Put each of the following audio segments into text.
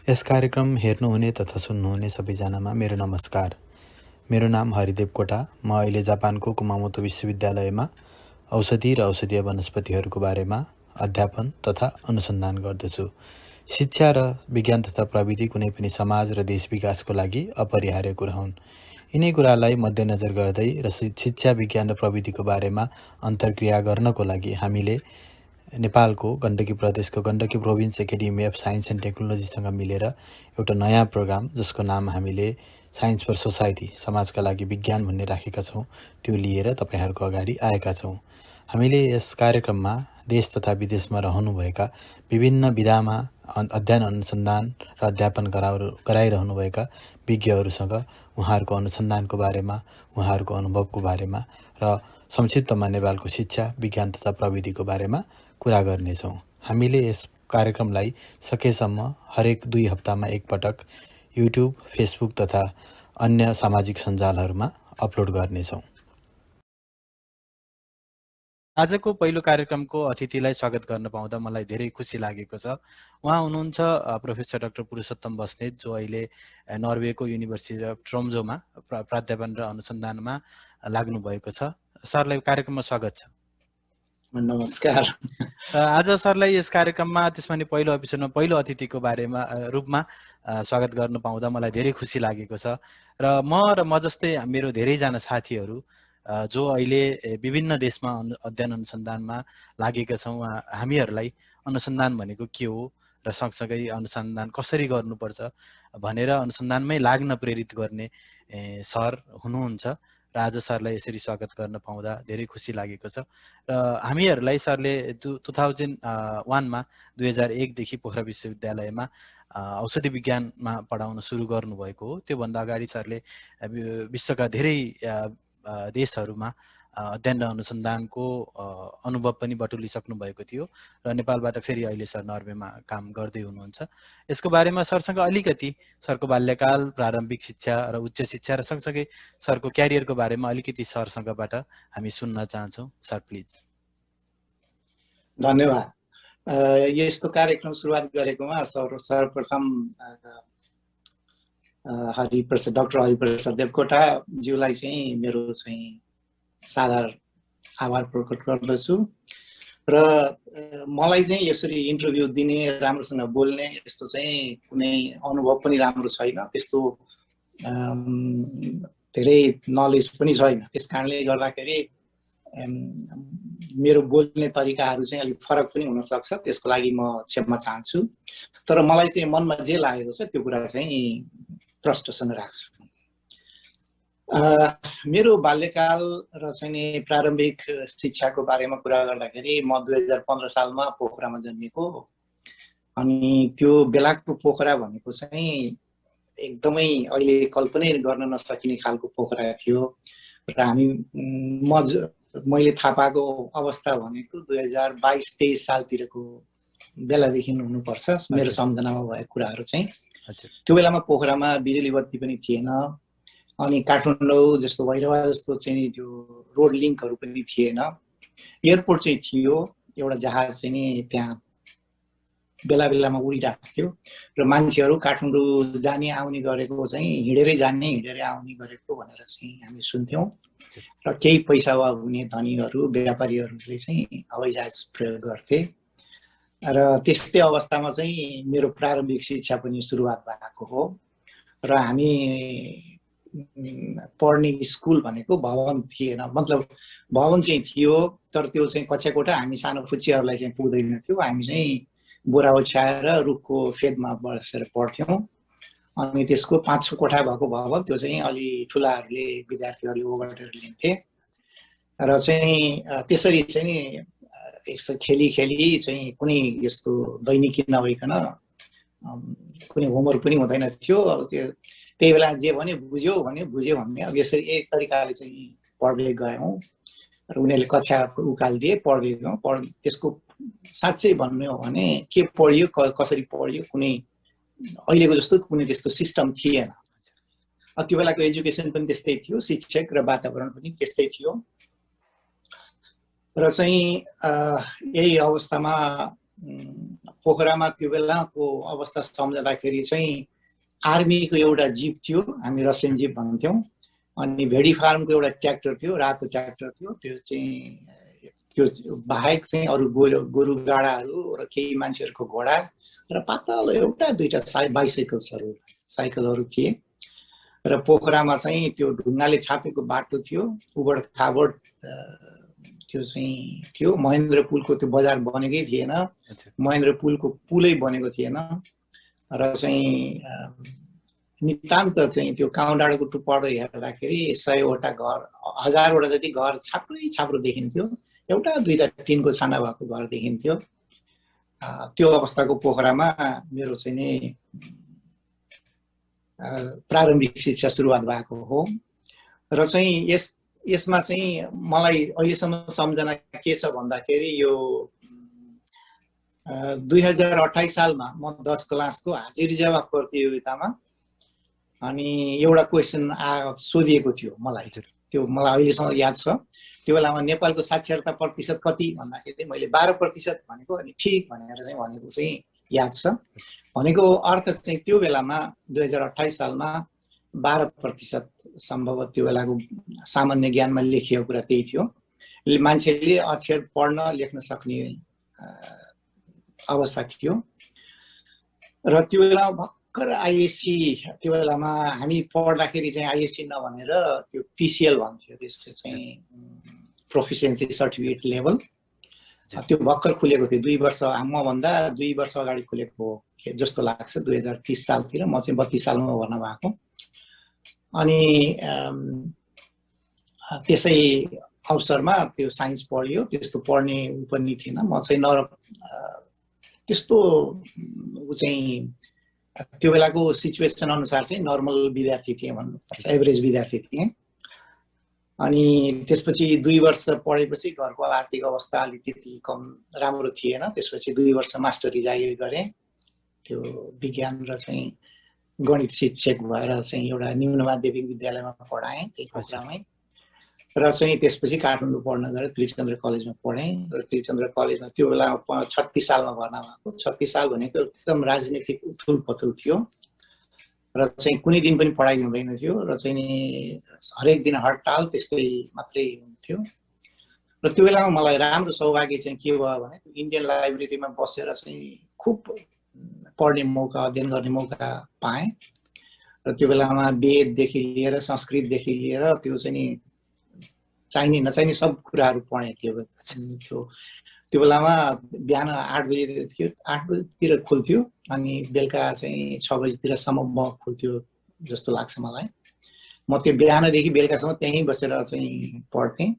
यस कार्यक्रम हेर्नुहुने तथा सुन्नुहुने सबैजनामा मेरो नमस्कार। मेरो नाम हरिदेव कोटा। म अहिले जापानको कुमामोतो विश्वविद्यालयमा औषधि र औषधीय वनस्पतिहरूको बारेमा अध्यापन तथा अनुसन्धान गर्दछु। शिक्षा र विज्ञान तथा प्रविधि कुनै पनि समाज र देश विकासको लागि अपरिहार्य कुरा हुन्। यिनै कुरालाई मध्यनजर गर्दै र शिक्षा विज्ञान र प्रविधिको बारेमा अन्तर्क्रिया गर्नको लागि हामीले नेपालको गण्डकी प्रदेशको Gandaki province academy of science and टेक्नोलोजीसँग मिलेर एउटा नयाँ प्रोग्राम जसको नाम हामीले साइन्स फर सोसाइटी समाजका लागि विज्ञान भन्ने राखेका छौँ, त्यो लिएर तपाईँहरूको अगाडि आएका छौँ। हामीले यस कार्यक्रममा देश तथा विदेशमा रहनुभएका विभिन्न विधामा अध्ययन अनुसन्धान र अध्यापन गराइरहनुभएका विज्ञहरूसँग उहाँहरूको अनुसन्धानको बारेमा, उहाँहरूको अनुभवको बारेमा र संक्षिप्तमा नेपालको शिक्षा विज्ञान तथा प्रविधिको बारेमा कुरा गर्नेछौँ। हामीले यस कार्यक्रमलाई सकेसम्म हरेक 2 हप्तामा एकपटक युट्युब, फेसबुक तथा अन्य सामाजिक सञ्जालहरूमा अपलोड गर्नेछौँ। आजको पहिलो कार्यक्रमको अतिथिलाई स्वागत गर्न पाउँदा मलाई धेरै खुसी लागेको छ। उहाँ हुनुहुन्छ प्रोफेसर डाक्टर पुरुषोत्तम बस्नेत, जो अहिले नर्वेको युनिभर्सिटी अफ ट्रोम्सोमा प्राध्यापन र अनुसन्धानमा लाग्नु भएको छ। सरलाई कार्यक्रममा स्वागत छ। नमस्कार। आज सरलाई यस कार्यक्रममा त्यसमा नि पहिलो एपिसोडमा पहिलो अतिथिको रूपमा स्वागत गर्न पाउँदा मलाई धेरै खुसी लागेको छ। र म जस्तै मेरो धेरैजना साथीहरू जो अहिले विभिन्न देशमा अध्ययन अनुसन्धानमा लागेका छौँ, हामीहरूलाई अनुसन्धान भनेको के हो र सँगसँगै अनुसन्धान कसरी गर्नुपर्छ भनेर अनुसन्धानमै लाग्न प्रेरित गर्ने सर हुनुहुन्छ र आज सरलाई यसरी स्वागत गर्न पाउँदा धेरै खुसी लागेको छ। र हामीहरूलाई सरले 2001मा 2001 देखि पोखरा विश्वविद्यालयमा औषधि विज्ञानमा पढाउन सुरु गर्नुभएको हो। त्योभन्दा अगाडि सरले विश्वका धेरै देशहरूमा अध्ययन र अनुसन्धानको अनुभव पनि बटुलिसक्नु भएको थियो र नेपालबाट फेरि अहिले सर नर्वेमा काम गर्दै हुनुहुन्छ। यसको बारेमा सरसँग अलिकति सरको बाल्यकाल, प्रारम्भिक शिक्षा र उच्च शिक्षा र सँगसँगै सरको क्यारियरको बारेमा अलिकति सरसँगबाट हामी सुन्न चाहन्छौँ। Sir please. धन्यवाद। यस्तो कार्यक्रम सुरुवात गरेकोमा सर्वप्रथम डाक्टर हरिप्रसाद देवकोटा ज्यूलाई चाहिँ मेरो चाहिँ सादर आभार प्रकट गर्दछु। र मलाई चाहिँ यसरी इन्टरभ्यू दिने, राम्रोसँग बोल्ने यस्तो चाहिँ कुनै अनुभव पनि राम्रो छैन, त्यस्तो धेरै नलेज पनि छैन। त्यस कारणले गर्दाखेरि मेरो बोल्ने तरिकाहरू चाहिँ अलिक फरक पनि हुन सक्छ, त्यसको लागि म क्षमा चाहन्छु। तर मलाई चाहिँ मनमा जे लागेको छ त्यो कुरा चाहिँ प्रष्टसँग राख्छु। मेरो बाल्यकाल र चाहिँ प्रारम्भिक शिक्षाको बारेमा कुरा गर्दाखेरि म 2015 सालमा पोखरामा जन्मेको। अनि त्यो बेलाको पोखरा भनेको चाहिँ एकदमै अहिले कल्पनै गर्न नसकिने खालको पोखरा थियो। र मैले थाहा पाएको अवस्था भनेको 2022-23 सालतिरको बेलादेखि हुनुपर्छ, मेरो सम्झनामा भएको कुराहरू चाहिँ। त्यो बेलामा पोखरामा बिजुली बत्ती पनि थिएन, अनि काठमाडौँ जस्तो भैरवा जस्तो चाहिँ त्यो रोड लिङ्कहरू पनि थिएन। एयरपोर्ट चाहिँ थियो, एउटा जहाज चाहिँ नि त्यहाँ बेला बेलामा उडिरहेको थियो र मान्छेहरू काठमाडौँ जाने आउने गरेको चाहिँ हिँडेरै जाने हिँडेरै आउने गरेको भनेर चाहिँ हामी सुन्थ्यौँ। र केही पैसा हुने धनीहरू व्यापारीहरूले चाहिँ हवाईजहाज प्रयोग गर्थे। र त्यस्तै अवस्थामा चाहिँ मेरो प्रारम्भिक शिक्षा पनि सुरुवात भएको हो। र हामी पढ्ने स्कुल भनेको भवन थिएन, मतलब भवन चाहिँ थियो तर त्यो चाहिँ कक्षा कोठा हामी सानो फुच्चीहरूलाई चाहिँ पुग्दैन थियो। हामी चाहिँ बोरा ओछ्याएर रुखको फेदमा बसेर पढ्थ्यौँ। अनि त्यसको 5-6 कोठा भएको भवन, त्यो चाहिँ अलि ठुलाहरूले विद्यार्थीहरूले ओगटेर लिन्थे। र चाहिँ त्यसरी चाहिँ नि खेली चाहिँ कुनै यस्तो दैनिकी नभइकन कुनै होमवर्क पनि हुँदैन थियो। अब त्यही बेला जे भने बुझ्यो भने अब यसरी एक तरिकाले चाहिँ पढ्दै गयौँ र उनीहरूले कक्षा उकालिदिए, पढ्दै गयौँ। त्यसको साँच्चै भन्नु हो भने के पढियो, कसरी पढियो, कुनै अहिलेको जस्तो कुनै त्यस्तो सिस्टम थिएन। त्यो बेलाको एजुकेसन पनि त्यस्तै थियो, शिक्षक र वातावरण पनि त्यस्तै थियो। र चाहिँ यही अवस्थामा पोखरामा त्यो बेलाको अवस्था सम्झँदाखेरि चाहिँ आर्मीको एउटा जिप थियो, हामी रसियन जिप भन्थ्यौँ, अनि भेडी फार्मको एउटा ट्र्याक्टर थियो, रातो ट्र्याक्टर थियो, त्यो बाहेक चाहिँ अरू गोरु गाडाहरू र केही मान्छेहरूको घोडा र पातलो एउटा दुईटा साइकलहरू थिए। र पोखरामा चाहिँ त्यो ढुङ्गाले छापेको बाटो थियो, उबड खाबड त्यो चाहिँ थियो। महेन्द्र पुलको त्यो बजार बनेकै थिएन, महेन्द्र पुलको पुलै बनेको थिएन र चाहिँ नितान्त चाहिँ त्यो काउँ डाँडाको टुप्पाबाट हेर्दाखेरि 100वटा घर 1000वटा जति घर छाप्रो देखिन्थ्यो, एउटा दुईटा टिनको छाना भएको घर देखिन्थ्यो। त्यो अवस्थाको पोखरामा मेरो चाहिँ नि प्रारम्भिक शिक्षा सुरुवात भएको हो। र चाहिँ यसमा चाहिँ मलाई अहिलेसम्म सम्झना के छ भन्दाखेरि यो 2028 सालमा म 10 क्लासको हाजिरी जवाफ प्रतियोगितामा अनि एउटा क्वेसन सोधिएको थियो मलाई, त्यो मलाई अहिलेसम्म याद छ। त्यो बेलामा नेपालको साक्षरता प्रतिशत कति भन्दाखेरि मैले 12% भनेको, अनि ठिक भनेर चाहिँ भनेको चाहिँ याद छ। भनेको अर्थ चाहिँ त्यो बेलामा 2028 सालमा 12% सम्भव त्यो बेलाको सामान्य ज्ञानमा लेखिएको कुरा त्यही थियो। मान्छेले अक्षर पढ्न लेख्न सक्ने अवस्था थियो। र त्यो बेला भर्खर आइएससी, त्यो बेलामा हामी पढ्दाखेरि चाहिँ आइएससी नभनेर त्यो पिसिएल भन्थ्यो, त्यसको चाहिँ प्रोफिसियन्सी सर्टिफिकेट लेभल, त्यो भर्खर खुलेको थियो। 2 वर्ष मभन्दा 2 वर्ष अगाडि खुलेको हो जस्तो लाग्छ, 2030 सालतिर। म चाहिँ 32 सालमा भर्ना भएको। अनि त्यसै अवसरमा त्यो साइन्स पढियो, त्यस्तो पढ्ने पनि थिएन। म चाहिँ त्यस्तो चाहिँ त्यो बेलाको सिचुएसन अनुसार चाहिँ नर्मल विद्यार्थी थिएँ भन्नुपर्छ, एभरेज विद्यार्थी थिएँ। अनि त्यसपछि 2 वर्ष पढेपछि घरको आर्थिक अवस्था अलि त्यति कम राम्रो थिएन। त्यसपछि 2 वर्ष मास्टरी जागिर गरेँ, त्यो विज्ञान र चाहिँ गणित शिक्षक भएर चाहिँ एउटा निम्न माध्यमिक विद्यालयमा पढाएँ त्यही पोखरामै। र चाहिँ त्यसपछि काठमाडौँ पढ्न गएर त्रिचन्द्र कलेजमा पढेँ। र त्रिचन्द्र कलेजमा त्यो बेला 36 सालमा भर्ना भएको। 36 साल भनेको एकदम राजनीतिक उथुल पथुल थियो र चाहिँ कुनै दिन पनि पढाइ हुँदैन थियो र चाहिँ नि हरेक दिन हडताल त्यस्तै मात्रै हुन्थ्यो। र त्यो बेलामा मलाई राम्रो सौभाग्य चाहिँ के भयो भने इन्डियन लाइब्रेरीमा बसेर चाहिँ खुब पढ्ने मौका, अध्ययन गर्ने मौका पाएँ। र त्यो बेलामा वेददेखि लिएर संस्कृतदेखि लिएर त्यो चाहिँ नि चाहिने नचाहिने सब कुराहरू पढेँ। त्यो बेलामा बिहान 8 बजे थियो, 8 बजेतिर खुल्थ्यो, अनि बेलुका चाहिँ 6 बजेतिरसम्म खुल्थ्यो जस्तो लाग्छ मलाई। म त्यो बिहानदेखि बेलुकासम्म त्यहीँ बसेर चाहिँ पढ्थेँ।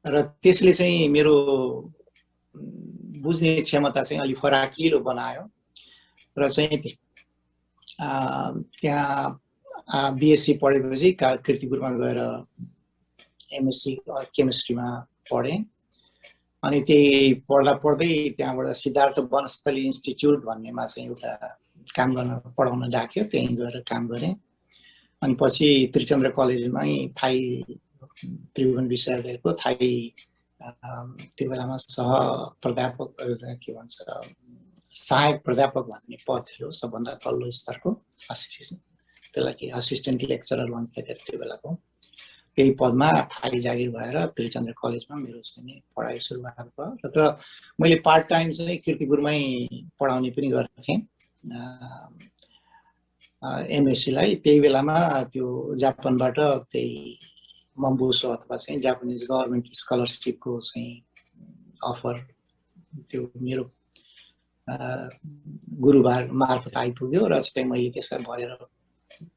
र त्यसले चाहिँ मेरो बुझ्ने क्षमता चाहिँ अलि फराकिलो बनायो। र चाहिँ त्यहाँ बिएससी पढेपछि कीर्तिपुरमा गएर एमएससी केमिस्ट्रीमा पढेँ। अनि त्यही पढ्दा पढ्दै त्यहाँबाट सिद्धार्थ वनस्थली इन्स्टिच्युट भन्नेमा चाहिँ एउटा काम गर्न पढाउन डाक्यो, त्यहीँ गएर काम गरेँ। अनि पछि त्रिचन्द्र कलेजमै थाई त्रिभुवन विश्वविद्यालयको थाई त्यो बेलामा सह प्राध्यापक के भन्छ सहायक प्राध्यापक भन्ने पद थियो, सबभन्दा तल्लो स्तरको त्यसलाई असिस्टेन्ट लेक्चरर भन्छ त्यो बेलाको। त्यही पदमा थाई जागिर भएर त्रिचन्द्र कलेजमा मेरो चाहिँ पढाइ सुरुवात भयो। र मैले पार्ट टाइम चाहिँ कीर्तिपुरमै पढाउने पनि गर्थेँ एमएससीलाई। त्यही बेलामा त्यो जापानबाट त्यही मम्बुसो अथवा चाहिँ जापानिज गभर्मेन्ट स्कलरसिपको चाहिँ अफर त्यो मेरो गुरुबार मार्फत आइपुग्यो र चाहिँ मैले त्यसलाई भरेर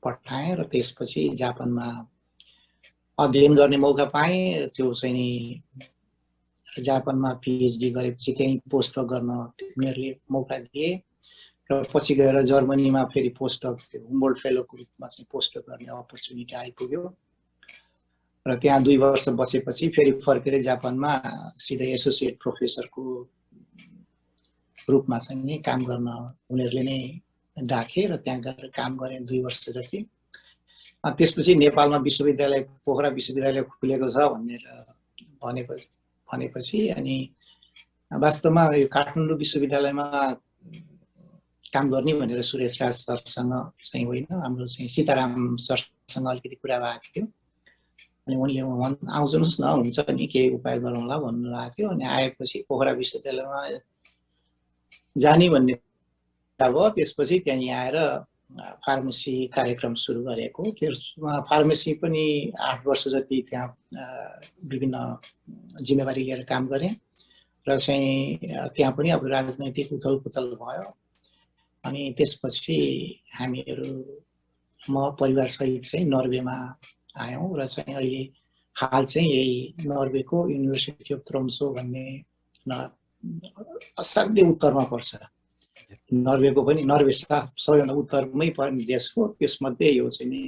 पठाएँ। र त्यसपछि जापानमा अध्ययन गर्ने मौका पाएँ। त्यो चाहिँ नि जापानमा पिएचडी गरेपछि त्यहीँ पोस्टडक गर्न उनीहरूले मौका दिए। र पछि गएर जर्मनीमा फेरि पोस्टडक हुम्बोल्ट फेलोको रूपमा चाहिँ पोस्टडक गर्ने अपर्च्युनिटी आइपुग्यो। र त्यहाँ 2 वर्ष बसेपछि फेरि फर्केर जापानमा सिधै एसोसिएट प्रोफेसरको रूपमा चाहिँ नि काम गर्न उनीहरूले नै डाके र त्यहाँ गएर काम गरेँ 2 वर्ष जति। त्यसपछि नेपालमा विश्वविद्यालय पोखरा विश्वविद्यालय खुलेको छ भनेर भनेपछि अनि वास्तवमा यो काठमाडौँ विश्वविद्यालयमा काम गर्ने भनेर सुरेश राज सरसँग चाहिँ होइन, हाम्रो चाहिँ सीताराम सरसँग अलिकति कुरा भएको थियो। अनि उनले आउँछनुहोस् न, हुन्छ नि केही उपाय गरौँला भन्नुभएको थियो। अनि आएपछि पोखरा विश्वविद्यालयमा जाने भन्ने कुरा भयो। त्यसपछि त्यहाँ आएर फार्मेसी कार्यक्रम सुरु गरेको। त्यसमा फार्मेसी पनि 8 वर्ष जति त्यहाँ विभिन्न जिम्मेवारी लिएर काम गरेँ र चाहिँ त्यहाँ पनि अब राजनैतिक उथल पुथल भयो। अनि त्यसपछि हामीहरू म परिवारसहित चाहिँ नर्वेमा आयौँ र चाहिँ अहिले हाल चाहिँ यही नर्वेको युनिभर्सिटी अफ ट्रोम्सो भन्ने असाध्यै उत्तरमा पर्छ। नर्वेको पनि नर्वे सबैभन्दा उत्तरमै पर्ने देश हो। त्यसमध्ये यो चाहिँ नि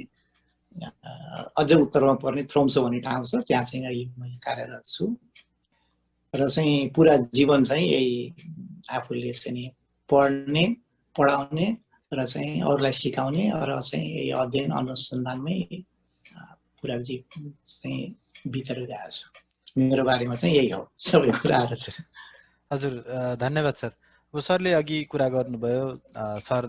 अझ उत्तरमा पर्ने ट्रोम्सो भन्ने ठाउँ छ, त्यहाँ चाहिँ अहिले म कार्यरत छु। र चाहिँ पुरा जीवन चाहिँ यही आफूले चाहिँ नि पढ्ने, पढाउने र चाहिँ अरूलाई सिकाउने र चाहिँ यही अध्ययन अनुसन्धानमै पुरा जीवन चाहिँ बितेर गएको छ। मेरो बारेमा चाहिँ यही हो सबै कुराहरू छ। हजुर, धन्यवाद सर। अब सरले अघि कुरा गर्नुभयो सर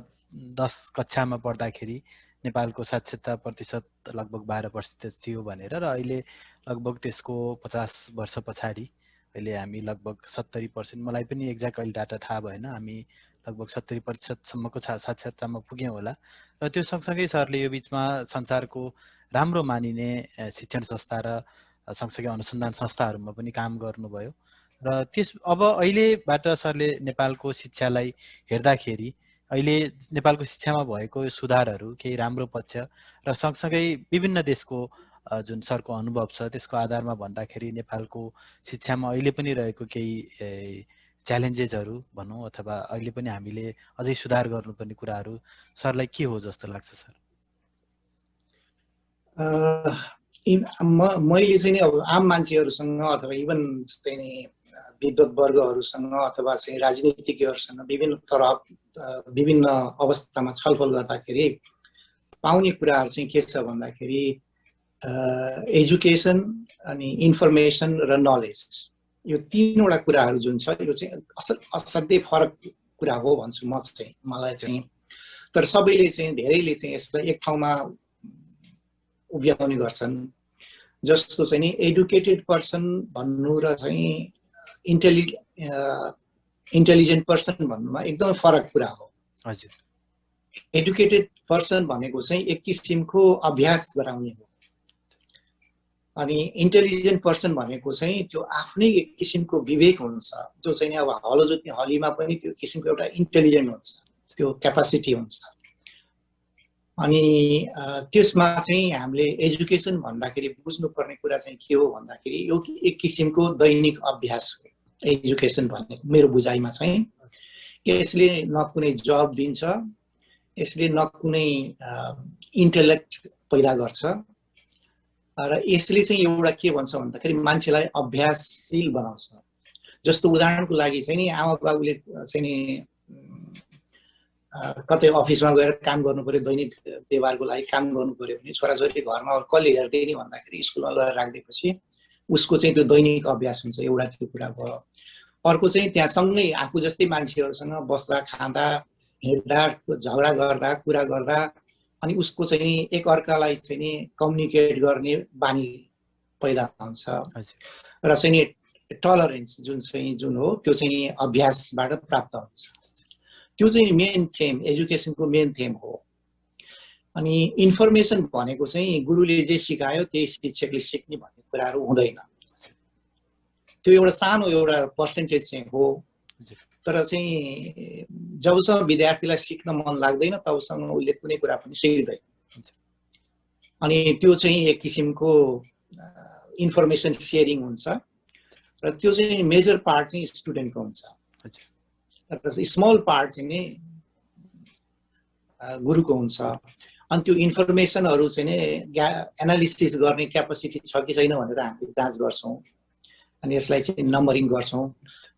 10 कक्षामा पढ्दाखेरि नेपालको साक्षरता प्रतिशत लगभग 12% थियो भनेर, र अहिले लगभग त्यसको 50 वर्ष पछाडि अहिले हामी लगभग 70%, मलाई पनि एक्ज्याक्ट अहिले डाटा थाहा भएन, हामी लगभग 70%सम्मको साक्षरतामा पुग्यौँ होला। र त्यो सँगसँगै सरले यो बिचमा संसारको राम्रो मानिने शिक्षण संस्था र सँगसँगै अनुसन्धान संस्थाहरूमा पनि काम गर्नुभयो। र अब अहिलेबाट सरले नेपालको शिक्षालाई हेर्दाखेरि अहिले नेपालको शिक्षामा भएको सुधारहरू, केही राम्रो पक्ष र सँगसँगै विभिन्न देशको जुन सरको अनुभव छ त्यसको आधारमा भन्दाखेरि नेपालको शिक्षामा अहिले पनि रहेको केही च्यालेन्जेसहरू भनौँ अथवा अहिले पनि हामीले अझै सुधार गर्नुपर्ने कुराहरू सरलाई के हो जस्तो लाग्छ सर? मैले चाहिँ नि अब आम मान्छेहरूसँग अथवा इभन चाहिँ नि विद्वत वर्गहरूसँग अथवा चाहिँ राजनीतिज्ञहरूसँग विभिन्न अवस्थामा छलफल गर्दाखेरि पाउने कुराहरू चाहिँ के छ भन्दाखेरि एजुकेसन अनि इन्फर्मेसन र नलेज, यो तीनवटा कुराहरू जुन छ यो चाहिँ असाध्यै फरक कुरा हो भन्छु म चाहिँ, मलाई चाहिँ। तर सबैले चाहिँ धेरैले चाहिँ यसलाई एक ठाउँमा उभ्याउने गर्छन्। जस्तो चाहिँ नि एडुकेटेड पर्सन भन्नु र चाहिँ इन्टेलिजेन्ट पर्सन भन्नुमा एकदमै फरक कुरा हो। हजुर, एडुकेटेड पर्सन भनेको चाहिँ एक किसिमको अभ्यास गराउने हो, अनि इन्टेलिजेन्ट पर्सन भनेको चाहिँ त्यो आफ्नै एक किसिमको विवेक हुन्छ, जो चाहिँ अब हलो जोत्ने हलीमा पनि त्यो किसिमको एउटा इन्टेलिजेन्ट हुन्छ, त्यो क्यापासिटी हुन्छ। अनि त्यसमा चाहिँ हामीले एजुकेसन भन्दाखेरि बुझ्नुपर्ने कुरा चाहिँ के हो भन्दाखेरि यो एक किसिमको दैनिक अभ्यास हो एजुकेसन भन्ने मेरो बुझाइमा चाहिँ। यसले न कुनै जब दिन्छ, यसले न कुनै इन्टेलेक्ट पैदा गर्छ, र यसले चाहिँ एउटा के भन्छ भन्दाखेरि मान्छेलाई अभ्यासशील बनाउँछ। जस्तो उदाहरणको लागि चाहिँ नि आमा बाबुले चाहिँ नि कतै अफिसमा गएर काम गर्नु पर्यो, दैनिक व्यवहारको लागि काम गर्नु पर्यो भने छोराछोरी घरमा कसले हेर्दै नि भन्दाखेरि स्कुलमा लगेर राखिदिएपछि उसको चाहिँ त्यो दैनिक अभ्यास हुन्छ, एउटा त्यो कुरा भयो। अर्को चाहिँ त्यहाँ सँगै आफू जस्तै मान्छेहरूसँग बस्दा, खाँदा, हिँड्दा, झगडा गर्दा, कुरा गर्दा, अनि उसको चाहिँ नि एक अर्कालाई चाहिँ नि कम्युनिकेट गर्ने बानी पैदा हुन्छ। र चाहिँ नि टलरेन्स जुन हो त्यो चाहिँ अभ्यासबाट प्राप्त हुन्छ। त्यो चाहिँ मेन थेम, एजुकेसनको मेन थेम हो। अनि इन्फर्मेसन भनेको चाहिँ गुरुले जे सिकायो त्यही शिक्षकले सिक्ने भन्ने कुराहरू हुँदैन। त्यो एउटा सानो एउटा पर्सेन्टेज चाहिँ हो, तर चाहिँ जबसम्म विद्यार्थीलाई सिक्न मन लाग्दैन तबसम्म उसले कुनै कुरा पनि सिक्दैन। अनि त्यो चाहिँ एक किसिमको इन्फर्मेसन सेयरिङ हुन्छ, र त्यो चाहिँ मेजर पार्ट चाहिँ स्टुडेन्टको हुन्छ, र स्मल पार्ट चाहिँ नि गुरुको हुन्छ। अनि त्यो इन्फर्मेसनहरू चाहिँ नि एनालिसिस गर्ने क्यापासिटी छ कि छैन भनेर हामीले जाँच गर्छौँ, अनि यसलाई चाहिँ नम्बरिङ गर्छौँ।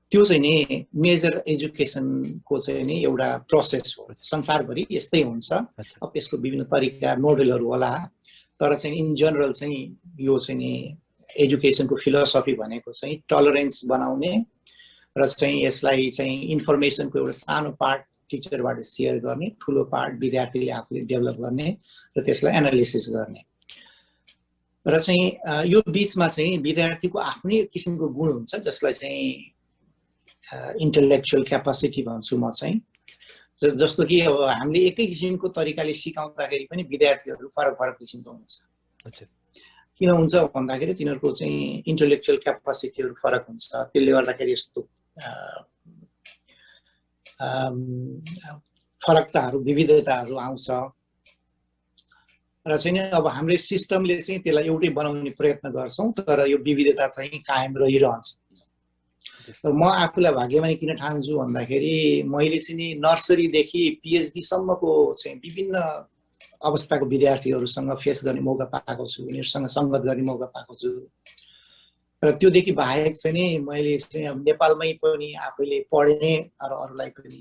त्यो चाहिँ नि मेजर एजुकेसनको चाहिँ नि एउटा प्रोसेस हो। संसारभरि यस्तै हुन्छ। अब त्यसको विभिन्न तरिका मोडलहरू होला, तर चाहिँ इन जनरल चाहिँ यो चाहिँ नि एजुकेसनको फिलोसफी भनेको चाहिँ टलरेन्स बनाउने र चाहिँ यसलाई चाहिँ इन्फर्मेसनको एउटा सानो पार्ट टिचरबाट सेयर गर्ने, ठुलो पार्ट विद्यार्थीले आफूले डेभलप गर्ने र त्यसलाई एनालिसिस गर्ने। र चाहिँ यो बिचमा चाहिँ विद्यार्थीको आफ्नै किसिमको गुण हुन्छ जसलाई चाहिँ इन्टेलेक्चुअल क्यापासिटी भन्छु म चाहिँ। जस्तो कि अब हामीले एकै किसिमको तरिकाले सिकाउँदाखेरि पनि विद्यार्थीहरू फरक फरक किसिमको हुन्छ। किन हुन्छ भन्दाखेरि तिनीहरूको चाहिँ इन्टेलेक्चुअल क्यापासिटीहरू फरक हुन्छ। त्यसले गर्दाखेरि यस्तो फरकताहरू, विविधताहरू आउँछ र चाहिँ अब हाम्रो सिस्टमले चाहिँ त्यसलाई एउटै बनाउने प्रयत्न गर्छौँ, तर यो विविधता चाहिँ कायम रहिरहन्छ। म आफूलाई भाग्यमानी किन ठान्छु भन्दाखेरि मैले चाहिँ नि नर्सरीदेखि पिएचडी सम्मको चाहिँ विभिन्न अवस्थाको विद्यार्थीहरूसँग फेस गर्ने मौका पाएको छु, उनीहरूसँग सङ्गत गर्ने मौका पाएको छु। र त्योदेखि बाहेक चाहिँ नि मैले चाहिँ अब नेपालमै पनि आफैले पढेँ र अरूलाई पनि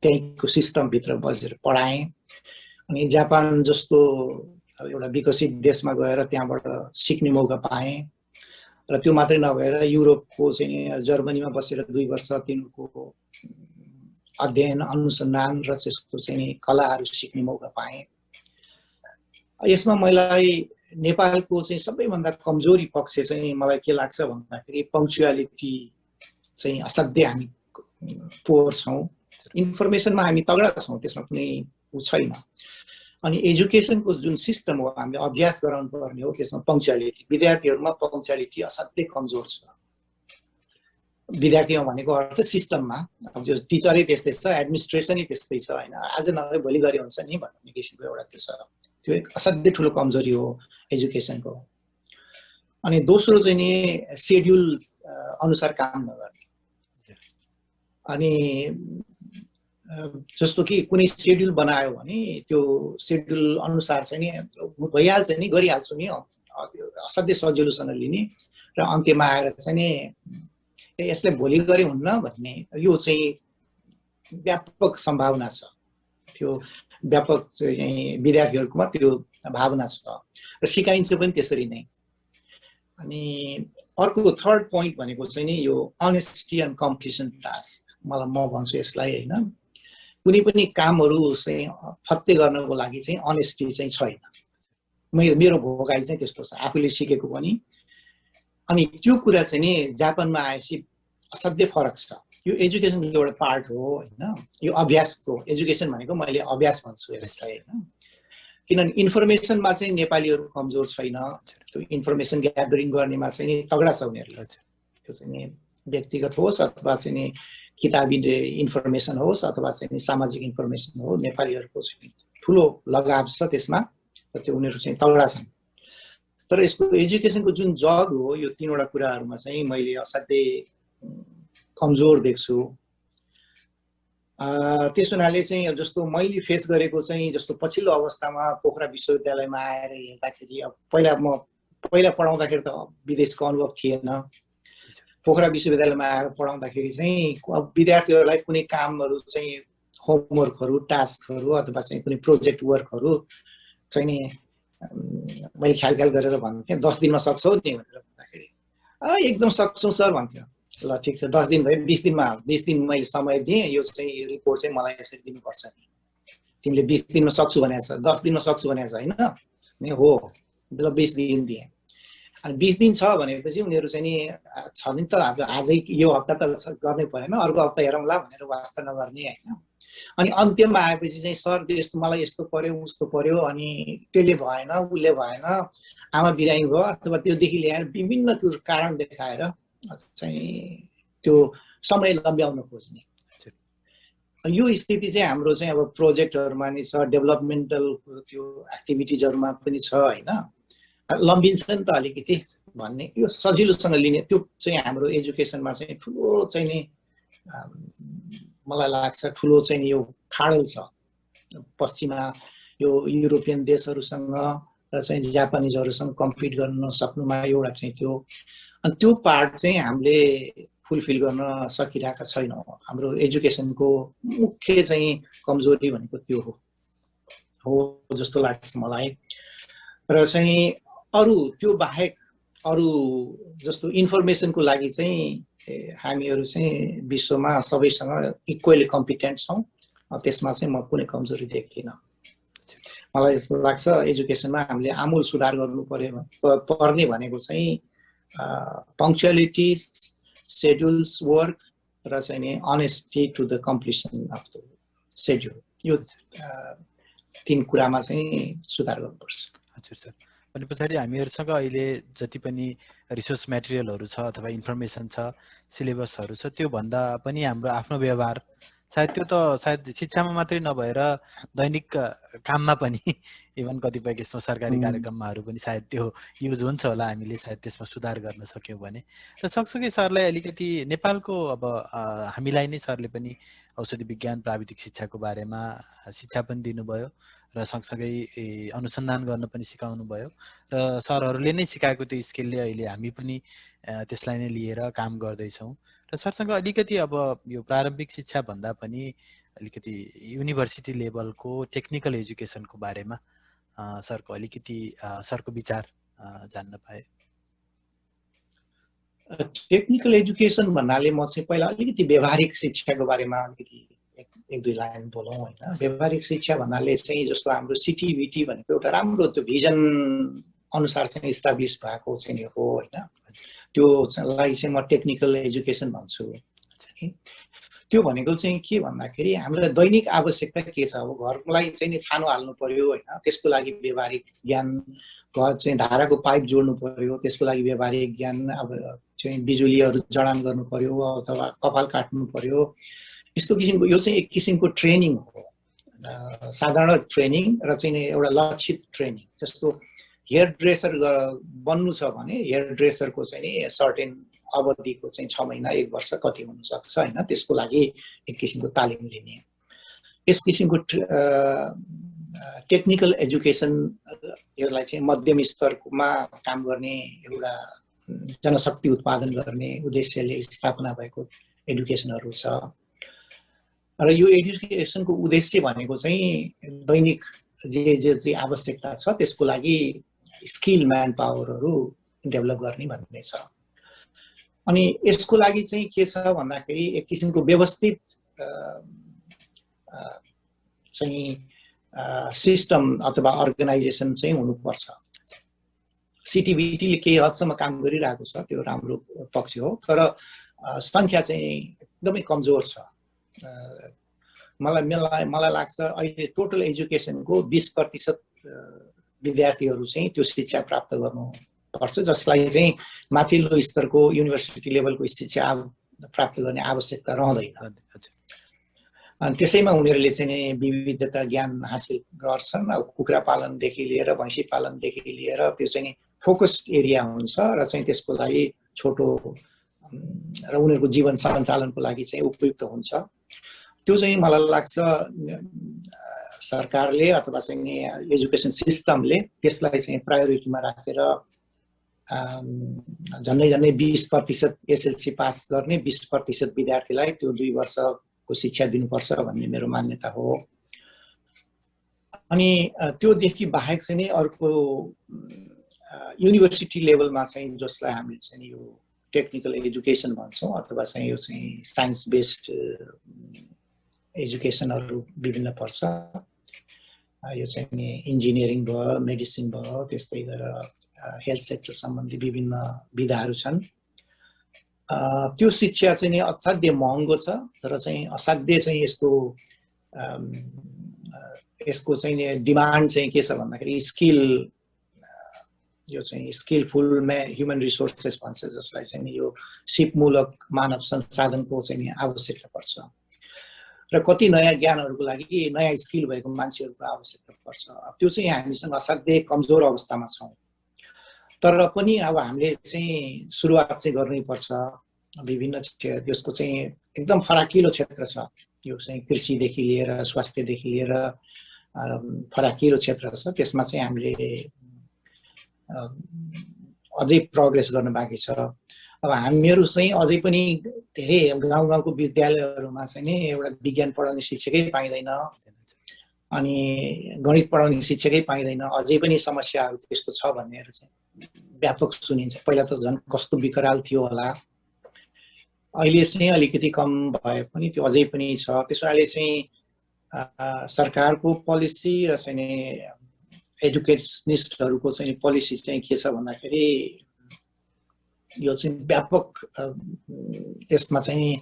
त्यहीँको सिस्टमभित्र बसेर पढाएँ। अनि जापान जस्तो एउटा विकसित देशमा गएर त्यहाँबाट सिक्ने मौका पाएँ। र त्यो मात्रै नभएर युरोपको चाहिँ जर्मनीमा बसेर 2 वर्ष तिनीहरूको अध्ययन, अनुसन्धान र त्यस्तो चाहिँ कलाहरू सिक्ने मौका पाएँ। यसमा मलाई नेपालको चाहिँ सबैभन्दा कमजोरी पक्ष चाहिँ मलाई के लाग्छ भन्दाखेरि पङ्क्चुअलिटी चाहिँ असाध्यै हामी पोर छौँ। इन्फर्मेसनमा हामी तगडा छौँ, त्यसमा कुनै उ छैन। अनि एजुकेसनको जुन सिस्टम हो, हामीले अभ्यास गराउनु पर्ने हो, त्यसमा पङ्क्चुअलिटी, विद्यार्थीहरूमा पङ्क्चुअलिटी असाध्यै कमजोर छ। विद्यार्थीमा भनेको अर्थ सिस्टममा, अब जो टिचरै त्यस्तै छ, एडमिनिस्ट्रेसनै त्यस्तै छ होइन, आज नभए भोलि गरे हुन्छ नि भन्ने किसिमको एउटा त्यो छ। त्यो एक असाध्यै ठुलो कमजोरी हो एजुकेसनको। अनि दोस्रो चाहिँ नि सेड्युल अनुसार काम नगर्ने। अनि जस्तो कि कुनै सेड्युल बनायो भने त्यो सेड्युल अनुसार चाहिँ नि भइहाल्छ नि, गरिहाल्छु नि, असाध्यै सजिलोसँग लिने र अन्त्यमा आएर चाहिँ नि यसले भोलि गरे हुन्न भन्ने यो चाहिँ व्यापक सम्भावना छ। त्यो व्यापक चाहिँ विद्यार्थीहरूकोमा त्यो भावना छ र सिकाइन्छ पनि त्यसरी नै। अनि अर्को थर्ड पोइन्ट भनेको चाहिँ नि यो अनेस्टी एन्ड कम्प्लिसन टास्क, मलाई म भन्छु यसलाई होइन। कुनै पनि कामहरू चाहिँ फत्ते गर्नको लागि चाहिँ अनेस्टी चाहिँ छैन। मेरो भोगाइ चाहिँ त्यस्तो छ, आफूले सिकेको पनि। अनि त्यो कुरा चाहिँ नि जापानमा आएपछि असाध्यै फरक छ। यो एजुकेसनको एउटा पार्ट हो होइन, यो अभ्यासको, एजुकेसन भनेको मैले अभ्यास भन्छु यसलाई होइन। किनभने इन्फर्मेसनमा चाहिँ नेपालीहरू कमजोर छैन। त्यो इन्फर्मेसन ग्यादरिङ गर्नेमा चाहिँ नि तगडा छ उनीहरूले। त्यो चाहिँ नि व्यक्तिगत होस् अथवा चाहिँ नि किताबी इन्फर्मेसन होस् अथवा चाहिँ सामाजिक इन्फर्मेसन हो, नेपालीहरूको चाहिँ ठुलो लगाव छ त्यसमा र त्यो उनीहरू चाहिँ तगडा छन्। तर यसको एजुकेसनको जुन जग हो, यो 3वटा कुराहरूमा चाहिँ मैले असाध्यै कमजोर देख्छु। त्यस हुनाले चाहिँ जस्तो मैले फेस गरेको चाहिँ जस्तो पछिल्लो अवस्थामा पोखरा विश्वविद्यालयमा आएर हेर्दाखेरि, अब पहिला पढाउँदाखेरि त विदेशको अनुभव थिएन। पोखरा विश्वविद्यालयमा आएर पढाउँदाखेरि चाहिँ अब विद्यार्थीहरूलाई कुनै कामहरू चाहिँ होमवर्कहरू, टास्कहरू अथवा चाहिँ कुनै प्रोजेक्ट वर्कहरू चाहिँ नि मैले ख्याल गरेर भन्थेँ 10 दिनमा सक्छौ नि भनेर भन्दाखेरि एकदम सक्छौँ सर भन्थ्यो। ल ठिक छ, 10 दिन भयो, 20 दिन मैले समय दिएँ, यो चाहिँ रिपोर्ट चाहिँ मलाई यसरी दिनुपर्छ नि, तिमीले 20 दिनमा सक्छु भनेको छ, 10 दिनमा सक्छु भनेको छ होइन नि, हो ल 20 दिन दिएँ। अनि 20 दिन छ भनेपछि उनीहरू चाहिँ नि छ नि त, अब आजै यो हप्ता त गर्नै परेन, अर्को हप्ता हेरौँला भनेर वास्ता नगर्ने होइन। अनि अन्त्यमा आएपछि चाहिँ सर यस्तो मलाई यस्तो पर्यो उस्तो पर्यो, अनि त्यसले भएन उसले भएन, आमा बिरामी भयो अथवा त्योदेखि ल्याएर विभिन्न त्यो कारण देखाएर चाहिँ त्यो समय लम्ब्याउन खोज्ने यो स्थिति चाहिँ हाम्रो चाहिँ अब प्रोजेक्टहरुमा नि छ, डेभलपमेन्टल त्यो एक्टिभिटिजहरुमा पनि छ हैन। लम्बिन्छ नि त अलिकति भन्ने, यो सजिलोसँग लिने, त्यो चाहिँ हाम्रो एजुकेसनमा चाहिँ ठुलो चाहिँ नि मलाई लाग्छ ठुलो चाहिँ यो खाडल छ पश्चिमा यो युरोपियन देशहरुसँग र चाहिँ जापानिजहरुसँग कम्पिट गर्न सक्नुमा एउटा चाहिँ त्यो, अनि त्यो पार्ट चाहिँ हामीले फुलफिल गर्न सकिरहेका छैनौं। हाम्रो एजुकेसनको मुख्य चाहिँ कमजोरी भनेको त्यो हो जस्तो लाग्छ मलाई। र चाहिँ अरु त्यो बाहेक अरु जस्तो इन्फर्मेसनको लागि चाहिँ हामीहरू चाहिँ विश्वमा सबैसँग इक्वली कम्पिटेन्ट छौँ। त्यसमा चाहिँ म कुनै कमजोरी देख्दिनँ। मलाई जस्तो लाग्छ एजुकेसनमा हामीले आमूल सुधार गर्नु पर्ने भनेको चाहिँ पङ्क्चुअलिटी, शेड्युल्स वर्क र चाहिँ नि honesty to the completion of the schedule, यो 3 कुरामा चाहिँ सुधार गर्नुपर्छ। हजुर सर, अनि पछाडि हामीहरूसँग अहिले जति पनि रिसोर्स मेटेरियलहरू छ अथवा इन्फर्मेसन छ, सिलेबसहरू छ, त्यो भन्दा पनि हाम्रो आफ्नो व्यवहार सायद त्यो त सायद शिक्षामा मात्रै नभएर दैनिक काममा पनि इभन कतिपय किसिमको सरकारी कार्यक्रममाहरू पनि सायद त्यो युज हुन्छ होला। हामीले सायद त्यसमा सुधार गर्न सक्यौँ भने। र सँगसँगै सरलाई अलिकति नेपालको अब हामीलाई नै सरले पनि औषधि विज्ञान प्राविधिक शिक्षाको बारेमा शिक्षा पनि दिनुभयो र सँगसँगै अनुसन्धान गर्न पनि सिकाउनु भयो र सरहरूले नै सिकाएको त्यो स्किलले अहिले हामी पनि त्यसलाई नै लिएर काम गर्दैछौँ। र सरसँग अलिकति अब यो प्रारम्भिक शिक्षा भन्दा पनि अलिकति युनिभर्सिटी लेभलको टेक्निकल एजुकेसनको बारेमा सरको अलिकति सरको विचार जान्न पाए। टेक्निकल एजुकेसन भन्नाले म चाहिँ पहिला अलिकति व्यवहारिक शिक्षाको बारेमा अलिकति एक दुई लाइन बोलौँ होइन। व्यवहारिक शिक्षा भन्नाले चाहिँ जस्तो हाम्रो सिटिभिटी भनेको एउटा राम्रो त्यो भिजन अनुसार चाहिँ इस्टाब्लिस भएको चाहिँ हो होइन। त्योलाई चाहिँ म टेक्निकल एजुकेसन भन्छु। त्यो भनेको चाहिँ के भन्दाखेरि हामीलाई दैनिक आवश्यकता के छ, अब घरलाई चाहिँ नि छानो हाल्नु पर्यो होइन, त्यसको लागि व्यवहारिक ज्ञान, घर चाहिँ धाराको पाइप जोड्नु पर्यो त्यसको लागि व्यवहारिक ज्ञान, अब चाहिँ बिजुलीहरू जडान गर्नु पर्यो अथवा कपाल काट्नु पर्यो, यस्तो किसिमको यो चाहिँ एक किसिमको ट्रेनिङ हो, साधारण ट्रेनिङ र चाहिँ एउटा लक्षित ट्रेनिङ। जस्तो हेयर ड्रेसर बन्नु छ भने हेयर ड्रेसरको चाहिँ सर्टेन अवधिको चाहिँ 6 महिना 1 वर्ष कति हुनसक्छ होइन, त्यसको लागि एक किसिमको तालिम लिने। यस किसिमको टेक्निकल एजुकेसन यसलाई चाहिँ मध्यम स्तरमा काम गर्ने एउटा जनशक्ति उत्पादन गर्ने उद्देश्यले स्थापना भएको एजुकेसनहरू छ। र यो एजुकेसनको उद्देश्य भनेको चाहिँ दैनिक जे आवश्यकता छ त्यसको लागि स्किल म्यान पावरहरू डेभलप गर्ने भन्ने छ। अनि यसको लागि चाहिँ के छ भन्दाखेरि एक किसिमको व्यवस्थित चाहिँ सिस्टम अथवा अर्गनाइजेसन चाहिँ हुनुपर्छ। सिटिभिटीले केही हदसम्म काम गरिरहेको छ, त्यो राम्रो पक्ष हो, तर सङ्ख्या चाहिँ एकदमै कमजोर छ। मलाई लाग्छ अहिले टोटल एजुकेसनको 20% विद्यार्थीहरू चाहिँ त्यो शिक्षा प्राप्त गर्नुपर्छ, जसलाई चाहिँ माथिल्लो स्तरको युनिभर्सिटी लेभलको शिक्षा प्राप्त गर्ने आवश्यकता रहँदैन। अनि त्यसैमा उनीहरूले चाहिँ विविधता ज्ञान हासिल गर्छन्। अब कुखुरा पालनदेखि लिएर भैँसी पालनदेखि लिएर त्यो चाहिँ फोकस्ड एरिया हुन्छ र चाहिँ त्यसको लागि छोटो र उनीहरूको जीवन सञ्चालनको लागि चाहिँ उपयुक्त हुन्छ। त्यो चाहिँ मलाई लाग्छ सरकारले अथवा चाहिँ एजुकेसन सिस्टमले त्यसलाई चाहिँ प्रायोरिटीमा राखेर झन्डै 20% एसएलसी पास गर्ने 20% विद्यार्थीलाई त्यो 2 वर्षको शिक्षा दिनुपर्छ भन्ने मेरो मान्यता हो। अनि त्योदेखि बाहेक चाहिँ नि अर्को युनिभर्सिटी लेभलमा चाहिँ जसलाई हामीले चाहिँ यो टेक्निकल एजुकेसन भन्छौँ अथवा चाहिँ यो चाहिँ साइन्स बेस्ड एजुकेसनहरू विभिन्न पर्छ। यो चाहिँ इन्जिनियरिङ भयो, मेडिसिन भयो, त्यस्तै गरेर हेल्थ सेक्टर सम्बन्धी विभिन्न विधाहरू छन्। त्यो शिक्षा चाहिँ नि असाध्य महँगो छ र चाहिँ असाध्य चाहिँ यसको चाहिँ डिमान्ड चाहिँ के छ भन्दाखेरि स्किल, यो चाहिँ स्किलफुल ह्युमन रिसोर्सेस भन्छ जसलाई चाहिँ यो सिपमूलक मानव संसाधनको चाहिँ आवश्यकता पर्छ र कति नयाँ ज्ञानहरूको लागि नयाँ स्किल भएको मान्छेहरूको आवश्यकता पर्छ। त्यो चाहिँ हामीसँग असाध्यै कमजोर अवस्थामा छौँ। तर पनि अब हामीले चाहिँ सुरुवात चाहिँ गर्नैपर्छ। विभिन्न त्यसको चाहिँ एकदम फराकिलो क्षेत्र छ, यो चाहिँ कृषिदेखि लिएर स्वास्थ्यदेखि लिएर फराकिलो क्षेत्र छ। त्यसमा चाहिँ हामीले अझै प्रोग्रेस गर्न बाँकी छ। अब हामीहरू चाहिँ अझै पनि धेरै गाउँको विद्यालयहरूमा चाहिँ नि एउटा विज्ञान पढाउने शिक्षकै पाइँदैन अनि गणित पढाउने शिक्षकै पाइँदैन। अझै पनि समस्याहरू त्यस्तो छ भन्नेहरू चाहिँ व्यापक सुनिन्छ। पहिला त झन् कस्तो विकराल थियो होला। अहिले चाहिँ अलिकति कम भए पनि त्यो अझै पनि छ। त्यसैले चाहिँ सरकारको पोलिसी र चाहिँ एडुकेसनिस्टहरूको चाहिँ पोलिसी चाहिँ के छ भन्दाखेरि यो चाहिँ व्यापक त्यसमा चाहिँ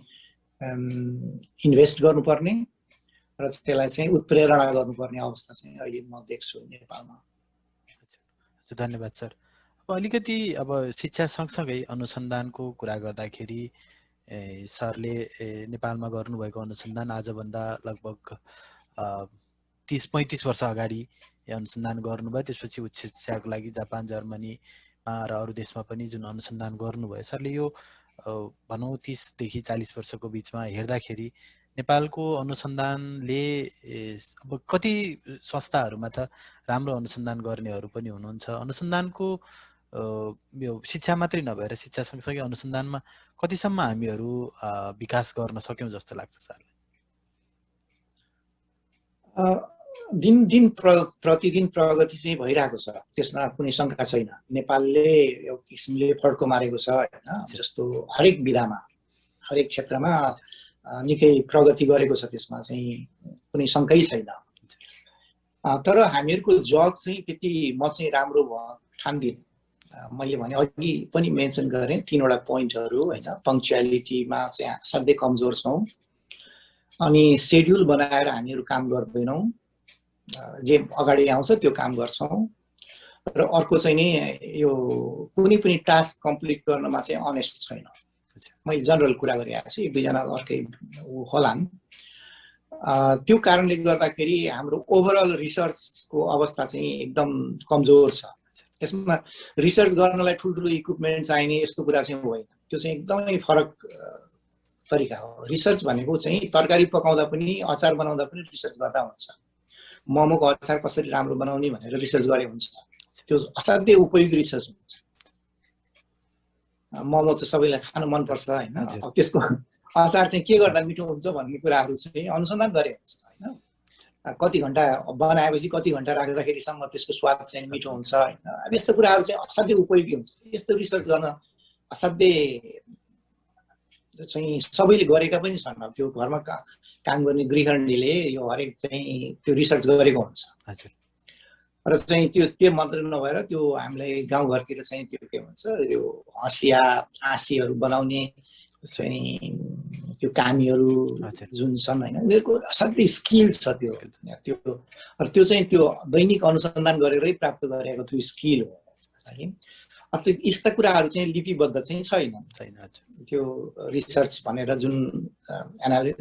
इन्भेस्ट गर्नुपर्ने र त्यसलाई चाहिँ उत्प्रेरणा गर्नुपर्ने अवस्था चाहिँ अहिले म देख्छु नेपालमा। धन्यवाद सर। अब अलिकति अब शिक्षा सँगसँगै अनुसन्धानको कुरा गर्दाखेरि सरले नेपालमा गर्नुभएको अनुसन्धान आजभन्दा लगभग 30-35 वर्ष अगाडि अनुसन्धान गर्नुभयो। त्यसपछि उच्च शिक्षाको लागि जापान, जर्मनीमा र अरू देशमा पनि जुन अनुसन्धान गर्नुभयो सरले, यो भनौँ 30 देखि 40 वर्षको बिचमा हेर्दाखेरि नेपालको अनुसन्धानले अब कति संस्थाहरूमा त राम्रो अनुसन्धान गर्नेहरू पनि हुनुहुन्छ। अनुसन्धानको यो शिक्षा मात्रै नभएर शिक्षा सँगसँगै अनुसन्धानमा कतिसम्म हामीहरू विकास गर्न सक्यौँ जस्तो लाग्छ सरलाई? प्रतिदिन प्रगति चाहिँ भइरहेको छ, त्यसमा कुनै शङ्का छैन। नेपालले एउटा किसिमले फड्को मारेको छ होइन, जस्तो हरेक विधामा हरेक क्षेत्रमा निकै प्रगति गरेको छ, त्यसमा चाहिँ कुनै शङ्कै छैन। तर हामीहरूको जग चाहिँ त्यति म चाहिँ राम्रो ठान्दिनँ। मैले भने अघि पनि मेन्सन गरेँ 3वटा पोइन्टहरू होइन। पङ्क्चुअलिटीमा चाहिँ असाध्यै कमजोर छौँ, अनि सेड्युल बनाएर हामीहरू काम गर्दैनौँ, जे अगाडि आउँछ त्यो काम गर्छौँ। र अर्को चाहिँ नि यो कुनै पनि टास्क कम्प्लिट गर्नमा चाहिँ अनेस्ट छैन। मैले जनरल कुरा गरिरहेको छु, 1-2 जना अर्कै होलान्। त्यो कारणले गर्दाखेरि हाम्रो ओभरअल रिसर्चको अवस्था चाहिँ एकदम कमजोर छ। यसमा रिसर्च गर्नलाई ठुल्ठुलो इक्विपमेन्ट चाहिने यस्तो कुरा चाहिँ होइन, त्यो चाहिँ एकदमै फरक तरिका हो। रिसर्च भनेको चाहिँ तरकारी पकाउँदा पनि अचार बनाउँदा पनि रिसर्च गर्दा हुन्छ। मोमोको अचार कसरी राम्रो बनाउने भनेर रिसर्च गरे हुन्छ, त्यो असाध्यै उपयोगी रिसर्च हुन्छ। मोमो चाहिँ सबैलाई खान मनपर्छ होइन, अब त्यसको अचार चाहिँ के गर्दा मिठो हुन्छ भन्ने कुराहरू चाहिँ अनुसन्धान गरे हुन्छ होइन। कति घन्टा बनाएपछि कति घन्टा राख्दाखेरिसम्म त्यसको स्वाद चाहिँ मिठो हुन्छ होइन। अब यस्तो कुराहरू चाहिँ असाध्यै उपयोगी हुन्छ। यस्तो रिसर्च गर्न असाध्यै चाहिँ सबैले गरेका पनि छन्। त्यो घरमा काम गर्ने गृहिणीले यो हरेक चाहिँ त्यो रिसर्च गरेको हुन्छ। र चाहिँ त्यो मात्र नभएर त्यो हामीलाई गाउँघरतिर चाहिँ त्यो के भन्छ, यो हँसिया हाँसीहरू बनाउने चाहिँ त्यो कामीहरू जुन छन् होइन, उनीहरूको असाध्यै स्किल छ। त्यो चाहिँ त्यो दैनिक अनुसन्धान गरेरै प्राप्त गरेको त्यो स्किल हो है। अब यस्ता कुराहरू चाहिँ लिपिबद्ध चाहिँ छैन। त्यो रिसर्च भनेर जुन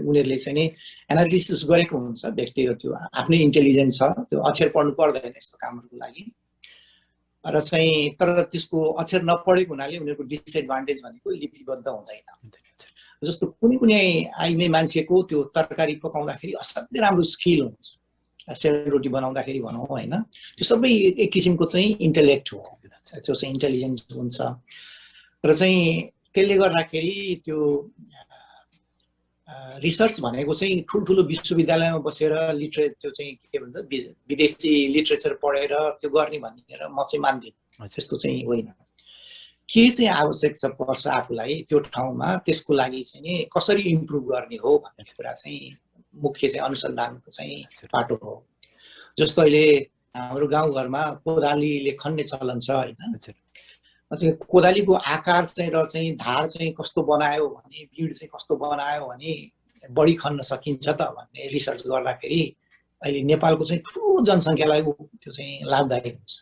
उनीहरूले चाहिँ नि एनालिसिस गरेको हुन्छ, व्यक्तिगत त्यो आफ्नै इन्टेलिजेन्स छ, त्यो अक्षर पढ्नु पर्दैन यस्तो कामहरूको लागि। र चाहिँ तर त्यसको अक्षर नपढेको हुनाले उनीहरूको डिसएडभान्टेज भनेको लिपिबद्ध हुँदैन। जस्तो कुनै आइमै मान्छेको त्यो तरकारी पकाउँदाखेरि असाध्यै राम्रो स्किल हुन्छ, सेलरोटी बनाउँदाखेरि भनौँ होइन, त्यो सबै एक किसिमको चाहिँ इन्टेलेक्ट हो, त्यो चाहिँ इन्टेलिजेन्स हुन्छ। र चाहिँ त्यसले गर्दाखेरि त्यो रिसर्च भनेको चाहिँ ठुल्ठुलो विश्वविद्यालयमा बसेर लिटरेचर चाहिँ के भन्छ विदेशी लिटरेचर पढेर त्यो गर्ने भनेर म चाहिँ मान्दिनँ। त्यस्तो चाहिँ होइन। के चाहिँ आवश्यक पर्छ आफूलाई त्यो ठाउँमा, त्यसको लागि चाहिँ नि कसरी इम्प्रुभ गर्ने हो भन्ने कुरा चाहिँ मुख्य चाहिँ अनुसन्धानको चाहिँ पाटो हो। जस्तो अहिले हाम्रो गाउँघरमा कोदालीले खन्ने चलन छ होइन। कोदालीको आकार चाहिँ र चाहिँ धार चाहिँ कस्तो बनायो भने, बिड चाहिँ कस्तो बनायो भने बढी खन्न सकिन्छ त भन्ने रिसर्च गर्दाखेरि अहिले नेपालको चाहिँ ठुलो जनसङ्ख्यालाई त्यो चाहिँ लाभदायक हुन्छ।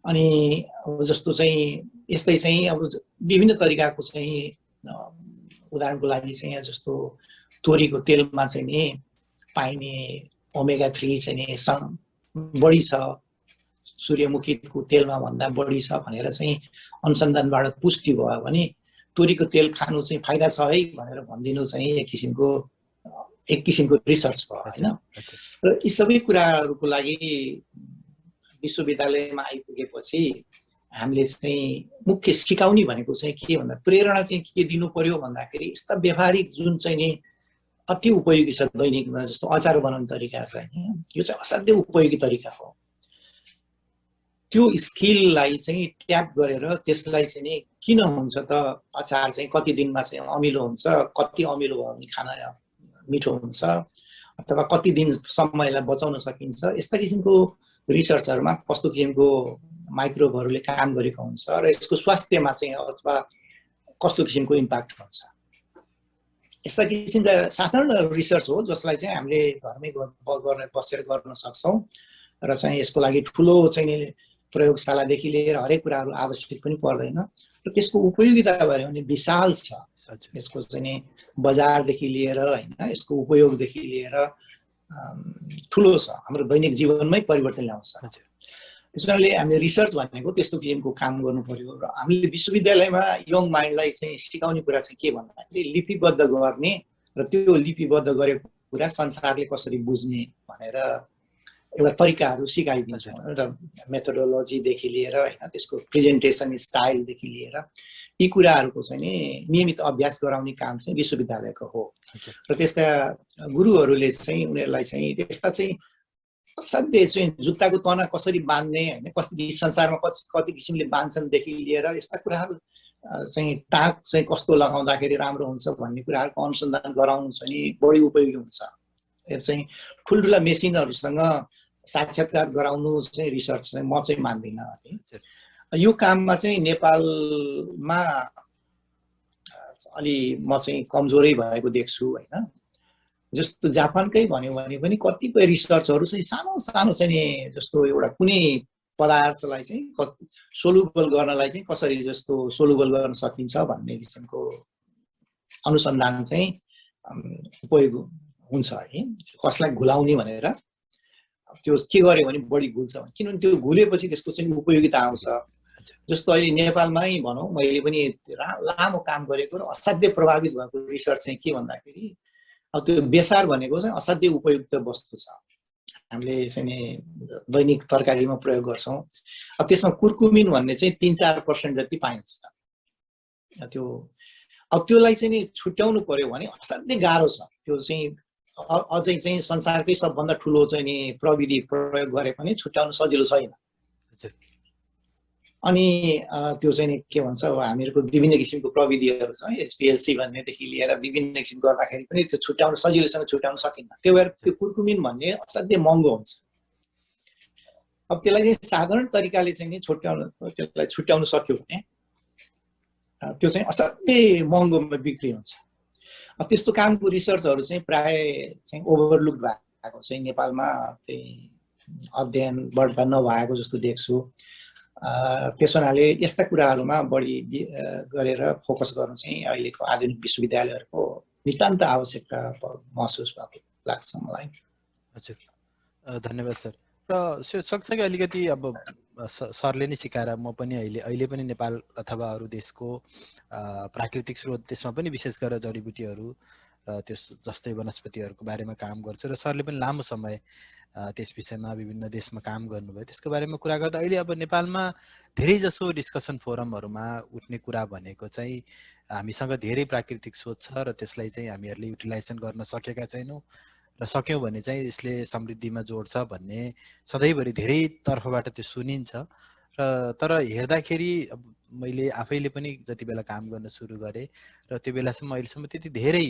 अनि जस्तो चाहिँ यस्तै चाहिँ अब विभिन्न तरिकाको चाहिँ उदाहरणको लागि चाहिँ जस्तो तोरीको तेलमा चाहिँ नि पाइने ओमेगा 3 चाहिँ नि बढी छ, सूर्यमुखीको तेलमा भन्दा बढी छ भनेर चाहिँ अनुसन्धानबाट पुष्टि भयो भने तोरीको तेल खानु चाहिँ फाइदा छ है भनेर भनिदिनु चाहिँ एक किसिमको रिसर्च भयो होइन। र यी सबै कुराहरूको लागि विश्वविद्यालयमा आइपुगेपछि हामीले चाहिँ मुख्य सिकाउने भनेको चाहिँ के भन्दा प्रेरणा चाहिँ के दिनु पर्यो भन्दाखेरि यस्ता व्यवहारिक जुन चाहिँ नि अति उपयोगी छ दैनिकमा, जस्तो अचार बनाउने तरिका छ होइन, यो चाहिँ असाध्यै उपयोगी तरिका हो। त्यो स्किललाई चाहिँ ट्याप गरेर त्यसलाई चाहिँ नि किन हुन्छ त अचार चाहिँ कति दिनमा चाहिँ अमिलो हुन्छ, कति अमिलो भयो भने खान मिठो हुन्छ, अथवा कति दिनसम्म यसलाई बचाउन सकिन्छ, यस्ता किसिमको रिसर्चहरूमा कस्तो किसिमको माइक्रोबहरूले काम गरेको हुन्छ र यसको स्वास्थ्यमा चाहिँ अथवा कस्तो किसिमको इम्प्याक्ट हुन्छ। यस्ता किसिमका साधारण रिसर्च हो जसलाई चाहिँ हामीले घरमै बसेर गर्न सक्छौँ र चाहिँ यसको लागि ठुलो चाहिँ प्रयोगशालादेखि लिएर हरेक कुराहरू आवश्यक पनि पर्दैन र त्यसको उपयोगिता भयो भने विशाल छ। यसको चाहिँ बजारदेखि लिएर होइन यसको उपयोगदेखि लिएर ठुलो छ, हाम्रो दैनिक जीवनमै परिवर्तन ल्याउँछ। त्यस कारणले हामीले रिसर्च भनेको त्यस्तो किसिमको काम गर्नु पर्यो र हामीले विश्वविद्यालयमा यङ माइन्डलाई चाहिँ सिकाउने कुरा चाहिँ के भन्दाखेरि लिपिबद्ध गर्ने र त्यो लिपिबद्ध गरेको कुरा संसारले कसरी बुझ्ने भनेर एउटा तरिकाहरू सिकाइदिन्छ र मेथोडोलोजीदेखि लिएर होइन त्यसको प्रेजेन्टेसन स्टाइलदेखि लिएर यी कुराहरूको चाहिँ नि नियमित अभ्यास गराउने काम चाहिँ विश्वविद्यालयको हो र त्यसका गुरुहरूले चाहिँ उनीहरूलाई चाहिँ त्यस्ता चाहिँ असाध्यै चाहिँ जुत्ताको तना कसरी बाँध्ने होइन कति संसारमा कति किसिमले बाँध्छन्देखि लिएर यस्ता कुराहरू चाहिँ टाक चाहिँ कस्तो लगाउँदाखेरि राम्रो हुन्छ भन्ने कुराहरूको अनुसन्धान गराउनु चाहिँ नि बढी उपयोगी हुन्छ। यो चाहिँ ठुल्ठुला मेसिनहरूसँग साक्षात्कार गराउनु चाहिँ रिसर्च चाहिँ म चाहिँ मान्दिनँ है। यो काममा चाहिँ नेपालमा अलि म चाहिँ कमजोरै भएको देख्छु होइन। जस्तो जापानकै भन्यो भने पनि कतिपय रिसर्चहरू चाहिँ सानो सानो चाहिँ नि जस्तो एउटा कुनै पदार्थलाई चाहिँ सोलुबल गर्नलाई चाहिँ कसरी जस्तो सोलुबल गर्न सकिन्छ भन्ने किसिमको अनुसन्धान चाहिँ उपयोग हुन्छ है। कसलाई घुलाउने भनेर त्यो के गर्यो भने बढी घुल्छ भने, किनभने त्यो घुलेपछि त्यसको चाहिँ उपयोगिता आउँछ। जस्तो अहिले नेपालमै भनौँ मैले पनि लामो काम गरेको र असाध्यै प्रभावित भएको रिसर्च चाहिँ के भन्दाखेरि अब त्यो बेसार भनेको चाहिँ असाध्यै उपयुक्त वस्तु छ, हामीले चाहिँ नि दैनिक तरकारीमा प्रयोग गर्छौँ। अब त्यसमा कुर्कुमिन भन्ने चाहिँ 3-4% जति पाइन्छ। त्यो अब त्यसलाई चाहिँ नि छुट्याउनु पर्यो भने असाध्यै गाह्रो छ। त्यो चाहिँ अझै चाहिँ संसारकै सबभन्दा ठुलो चाहिँ नि प्रविधि प्रयोग गरे पनि छुट्याउनु सजिलो छैन। अनि त्यो चाहिँ नि के भन्छ अब हामीहरूको विभिन्न किसिमको प्रविधिहरू छ, एचपिएलसी भन्नेदेखि लिएर विभिन्न किसिम गर्दाखेरि पनि त्यो छुट्याउन सजिलोसँग छुट्याउन सकिन्न। त्यही भएर त्यो कुर्कुमिन भन्ने असाध्यै महँगो हुन्छ। अब त्यसलाई चाहिँ साधारण तरिकाले चाहिँ नि त्यसलाई छुट्याउन सक्यो भने त्यो चाहिँ असाध्यै महँगोमा बिक्री हुन्छ। अब त्यस्तो कामको रिसर्चहरू चाहिँ प्राय चाहिँ ओभरलुक भएको चाहिँ नेपालमा त्यही अध्ययन बढ्ता नभएको जस्तो देख्छु। त्यस हुनाले यस्ता कुराहरूमा बढी गरेर फोकस गर्नु चाहिँ अहिलेको आधुनिक विश्वविद्यालयहरूको नितान्त आवश्यकता महसुस भएको लाग्छ मलाई। हजुर, धन्यवाद सर। र सँगसँगै अलिकति अब सरले नै सिकाएर म पनि अहिले पनि नेपाल अथवा अरू देशको प्राकृतिक स्रोत त्यसमा पनि विशेष गरेर जडीबुटीहरू त्यो जस्तै वनस्पतिहरूको बारेमा काम गर्छु र सरले पनि लामो समय त्यस विषयमा विभिन्न देशमा काम गर्नुभयो। त्यसको बारेमा कुरा गर्दा अहिले अब नेपालमा धेरै जसो डिस्कसन फोरमहरूमा उठ्ने कुरा भनेको चाहिँ हामीसँग धेरै प्राकृतिक स्रोत छ र त्यसलाई चाहिँ हामीहरूले युटिलाइजेसन गर्न सकेका छैनौँ र सक्यौँ भने चाहिँ यसले समृद्धिमा जोड्छ भन्ने सधैँभरि धेरै तर्फबाट त्यो सुनिन्छ। र तर हेर्दाखेरि अब मैले आफैले पनि जति बेला काम गर्न सुरु गरेँ र त्यो बेलासम्म अहिलेसम्म त्यति धेरै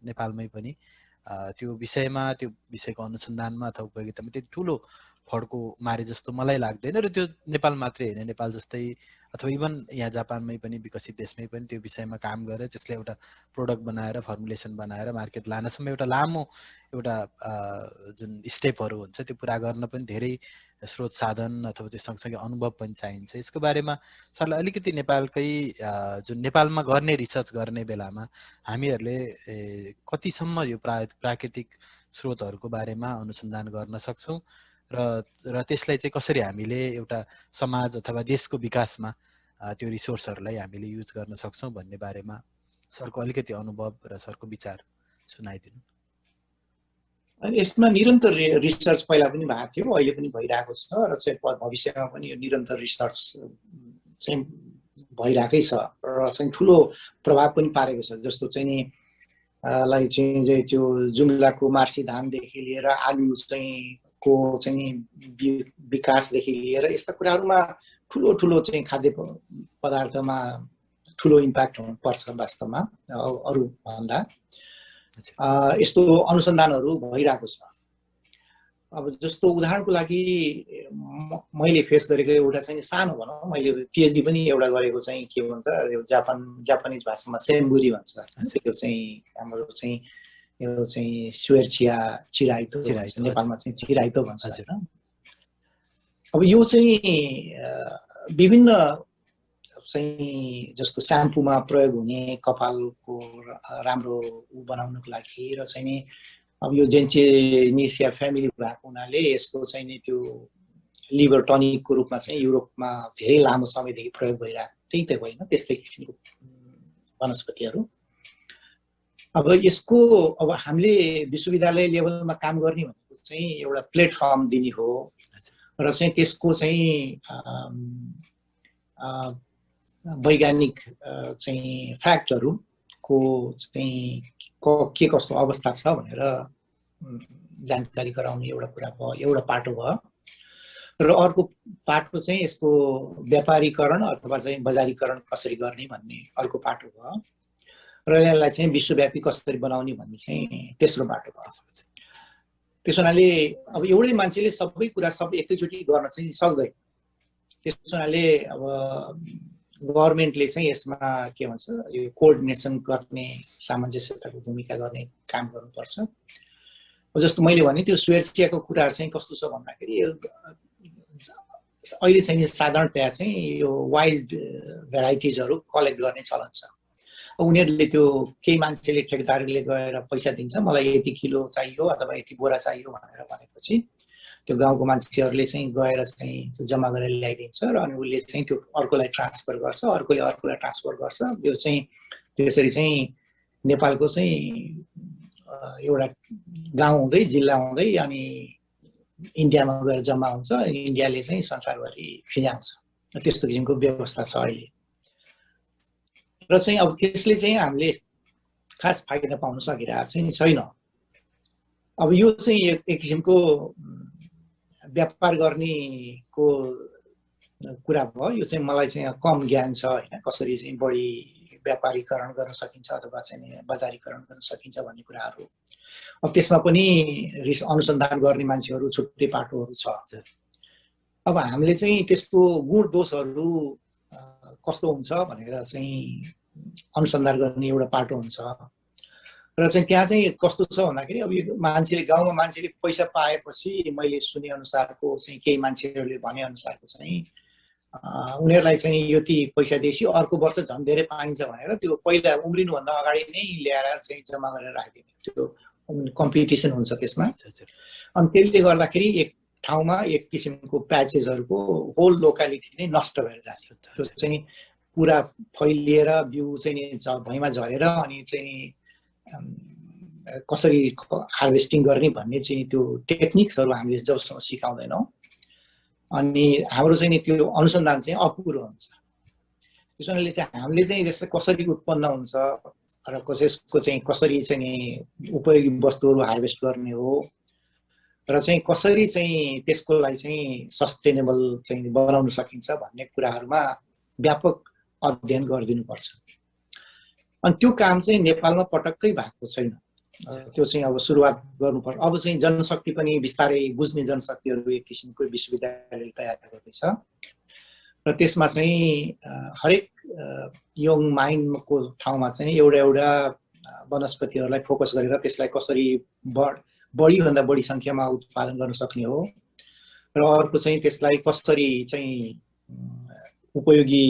नेपालमै पनि त्यो विषयको अनुसन्धानमा अथवा उपयोगितामा त्यति ठुलो फड्को मारे जस्तो मलाई लाग्दैन। र त्यो नेपाल मात्रै होइन, नेपाल जस्तै अथवा इभन यहाँ जापानमै पनि विकसित देशमै पनि त्यो विषयमा काम गरेर त्यसले एउटा प्रोडक्ट बनाएर फर्मुलेसन बनाएर मार्केट लानसम्म एउटा लामो एउटा जुन स्टेपहरू हुन्छ त्यो पुरा गर्न पनि धेरै स्रोत साधन अथवा त्यो सँगसँगै अनुभव पनि चाहिन्छ। यसको बारेमा सरलाई अलिकति नेपालकै जुन नेपालमा गर्ने रिसर्च गर्ने बेलामा हामीहरूले कतिसम्म यो प्राकृतिक स्रोतहरूको बारेमा अनुसन्धान गर्न सक्छौँ र त्यसलाई चाहिँ कसरी हामीले एउटा समाज अथवा देशको विकासमा त्यो रिसोर्सहरूलाई हामीले युज गर्न सक्छौँ भन्ने बारेमा सरको अलिकति अनुभव र सरको विचार सुनाइदिनु। यसमा निरन्तर रिसर्च पहिला पनि भएको थियो, अहिले पनि भइरहेको छ र चाहिँ भविष्यमा पनि यो निरन्तर रिसर्च चाहिँ भइरहेकै छ र चाहिँ ठुलो प्रभाव पनि पारेको छ। जस्तो चाहिँ नि लाई चाहिँ त्यो जुम्लाको मार्सी धानदेखि लिएर आलु चाहिँ को चाहिँ विकासदेखि लिएर यस्ता कुराहरूमा ठुलो ठुलो चाहिँ खाद्य पदार्थमा ठुलो इम्प्याक्ट पर्छ वास्तवमा अरू भन्दा। यस्तो अनुसन्धानहरू भइरहेको छ। अब जस्तो उदाहरणको लागि मैले फेस गरेको एउटा चाहिँ सानो भनौँ, मैले पिएचडी पनि एउटा गरेको चाहिँ के भन्छ यो जापानिज भाषामा सेम्बुरी भन्छ। त्यो चाहिँ हाम्रो चाहिँ यो चाहिँ स्वेर्चिया चिराइतो नेपालमा चाहिँ चिराइतो भन्छ हैन। अब यो चाहिँ विभिन्न चाहिँ जस्तो स्याम्पूमा प्रयोग हुने कपालको राम्रो बनाउनको लागि र चाहिँ नि अब यो जेन्चेनिसिया फ्यामिली भएको हुनाले यसको चाहिँ नि त्यो लिभर टनिकको रूपमा चाहिँ युरोपमा धेरै लामो समयदेखि प्रयोग भइरहेको त्यही त होइन, त्यस्तै किसिमको वनस्पतिहरू। अब यसको अब हामीले विश्वविद्यालय लेभलमा काम गर्ने भनेको चाहिँ एउटा प्लेटफर्म दिने हो र चाहिँ त्यसको चाहिँ वैज्ञानिक चाहिँ फ्याक्टहरूको चाहिँ के कस्तो अवस्था छ भनेर जानकारी गराउने एउटा कुरा भयो, एउटा पाटो भयो। र अर्को पाटो चाहिँ यसको व्यापारीकरण अथवा चाहिँ बजारीकरण कसरी गर्ने भन्ने अर्को पाटो भयो र यसलाई चाहिँ विश्वव्यापी कसरी बनाउने भन्ने चाहिँ तेस्रो बाटो भयो। त्यसो हुनाले अब एउटै मान्छेले सबै कुरा सब एकैचोटि गर्न चाहिँ सक्दैन। त्यसो हुनाले अब गभर्नमेन्टले चाहिँ यसमा के भन्छ यो कोअर्डिनेसन गर्ने सामञ्जस्यताको भूमिका गर्ने काम गर्नुपर्छ। जस्तो मैले भने त्यो स्वेर्चियाको कुरा चाहिँ कस्तो छ भन्दाखेरि अहिले चाहिँ साधारणतया चाहिँ यो वाइल्ड भेराइटिजहरू कलेक्ट गर्ने चलन छ। उनीहरूले त्यो केही मान्छेले ठेकेदारले गएर पैसा दिन्छ, मलाई यति किलो चाहियो अथवा यति बोरा चाहियो भनेर भनेपछि त्यो गाउँको मान्छेहरूले चाहिँ गएर चाहिँ त्यो जम्मा गरेर ल्याइदिन्छ र अनि उसले चाहिँ त्यो अर्कोलाई ट्रान्सफर गर्छ, अर्कोले अर्कोलाई ट्रान्सफर गर्छ। यो चाहिँ त्यसरी चाहिँ नेपालको चाहिँ एउटा गाउँ हुँदै जिल्ला हुँदै अनि इन्डियामा गएर जम्मा हुन्छ, इन्डियाले चाहिँ संसारभरि फिजाउँछ। त्यस्तो किसिमको व्यवस्था छ अहिले र चाहिँ अब त्यसले चाहिँ हामीले खास फाइदा पाउन सकिरहेको चाहिँ छैन। अब यो चाहिँ एक किसिमको व्यापार गर्नेको कुरा भयो। यो चाहिँ मलाई चाहिँ कम ज्ञान छ होइन, कसरी चाहिँ बढी व्यापारीकरण गर्न सकिन्छ अथवा चाहिँ बजारीकरण गर्न सकिन्छ भन्ने कुराहरू। अब त्यसमा पनि अनुसन्धान गर्ने मान्छेहरू छुट्टै पाटोहरू छ। अब हामीले चाहिँ त्यसको गुण दोषहरू कस्तो हुन्छ भनेर चाहिँ अनुसन्धान गर्ने एउटा पाटो हुन्छ र चाहिँ त्यहाँ चाहिँ कस्तो छ भन्दाखेरि अब यो मान्छेले गाउँमा मान्छेले पैसा पाएपछि मैले सुने अनुसारको चाहिँ केही मान्छेहरूले भने अनुसारको चाहिँ उनीहरूलाई चाहिँ यति पैसा दिएपछि अर्को वर्ष झन् धेरै पाइन्छ भनेर त्यो पहिला उम्रिनुभन्दा अगाडि नै ल्याएर चाहिँ जम्मा गरेर राखिदिने त्यो कम्पिटिसन हुन्छ त्यसमा। अनि त्यसले गर्दाखेरि एक ठाउँमा एक किसिमको प्याचेसहरूको होल लोकालिटी नै नष्ट भएर जान्छ। त्यो चाहिँ पुरा फैलिएर बिउ चाहिँ भुइँमा झरेर अनि चाहिँ कसरी हार्भेस्टिङ गर्ने भन्ने चाहिँ त्यो टेक्निक्सहरू हामीले जबसम्म सिकाउँदैनौँ अनि हाम्रो चाहिँ नि त्यो अनुसन्धान चाहिँ अपुरो हुन्छ। त्यस कारणले चाहिँ हामीले चाहिँ जस्तो कसरी उत्पन्न हुन्छ र कसैको चाहिँ कसरी चाहिँ नि उपयोगी वस्तुहरू हार्भेस्ट गर्ने हो र चाहिँ कसरी चाहिँ त्यसको लागि चाहिँ सस्टेनेबल चाहिँ बनाउन सकिन्छ भन्ने कुराहरूमा व्यापक अध्ययन गरिदिनुपर्छ। अनि त्यो काम चाहिँ नेपालमा पटक्कै भएको छैन। त्यो चाहिँ अब सुरुवात गर्नुपर्छ। अब चाहिँ जनशक्ति पनि बिस्तारै बुझ्ने जनशक्तिहरू एक किसिमको विश्वविद्यालयले तयार गर्दैछ र त्यसमा चाहिँ हरेक यङ माइन्डको ठाउँमा चाहिँ एउटा एउटा वनस्पतिहरूलाई फोकस गरेर त्यसलाई कसरी बढीभन्दा बढी सङ्ख्यामा उत्पादन गर्न सक्ने हो र अर्को चाहिँ त्यसलाई कसरी चाहिँ उपयोगी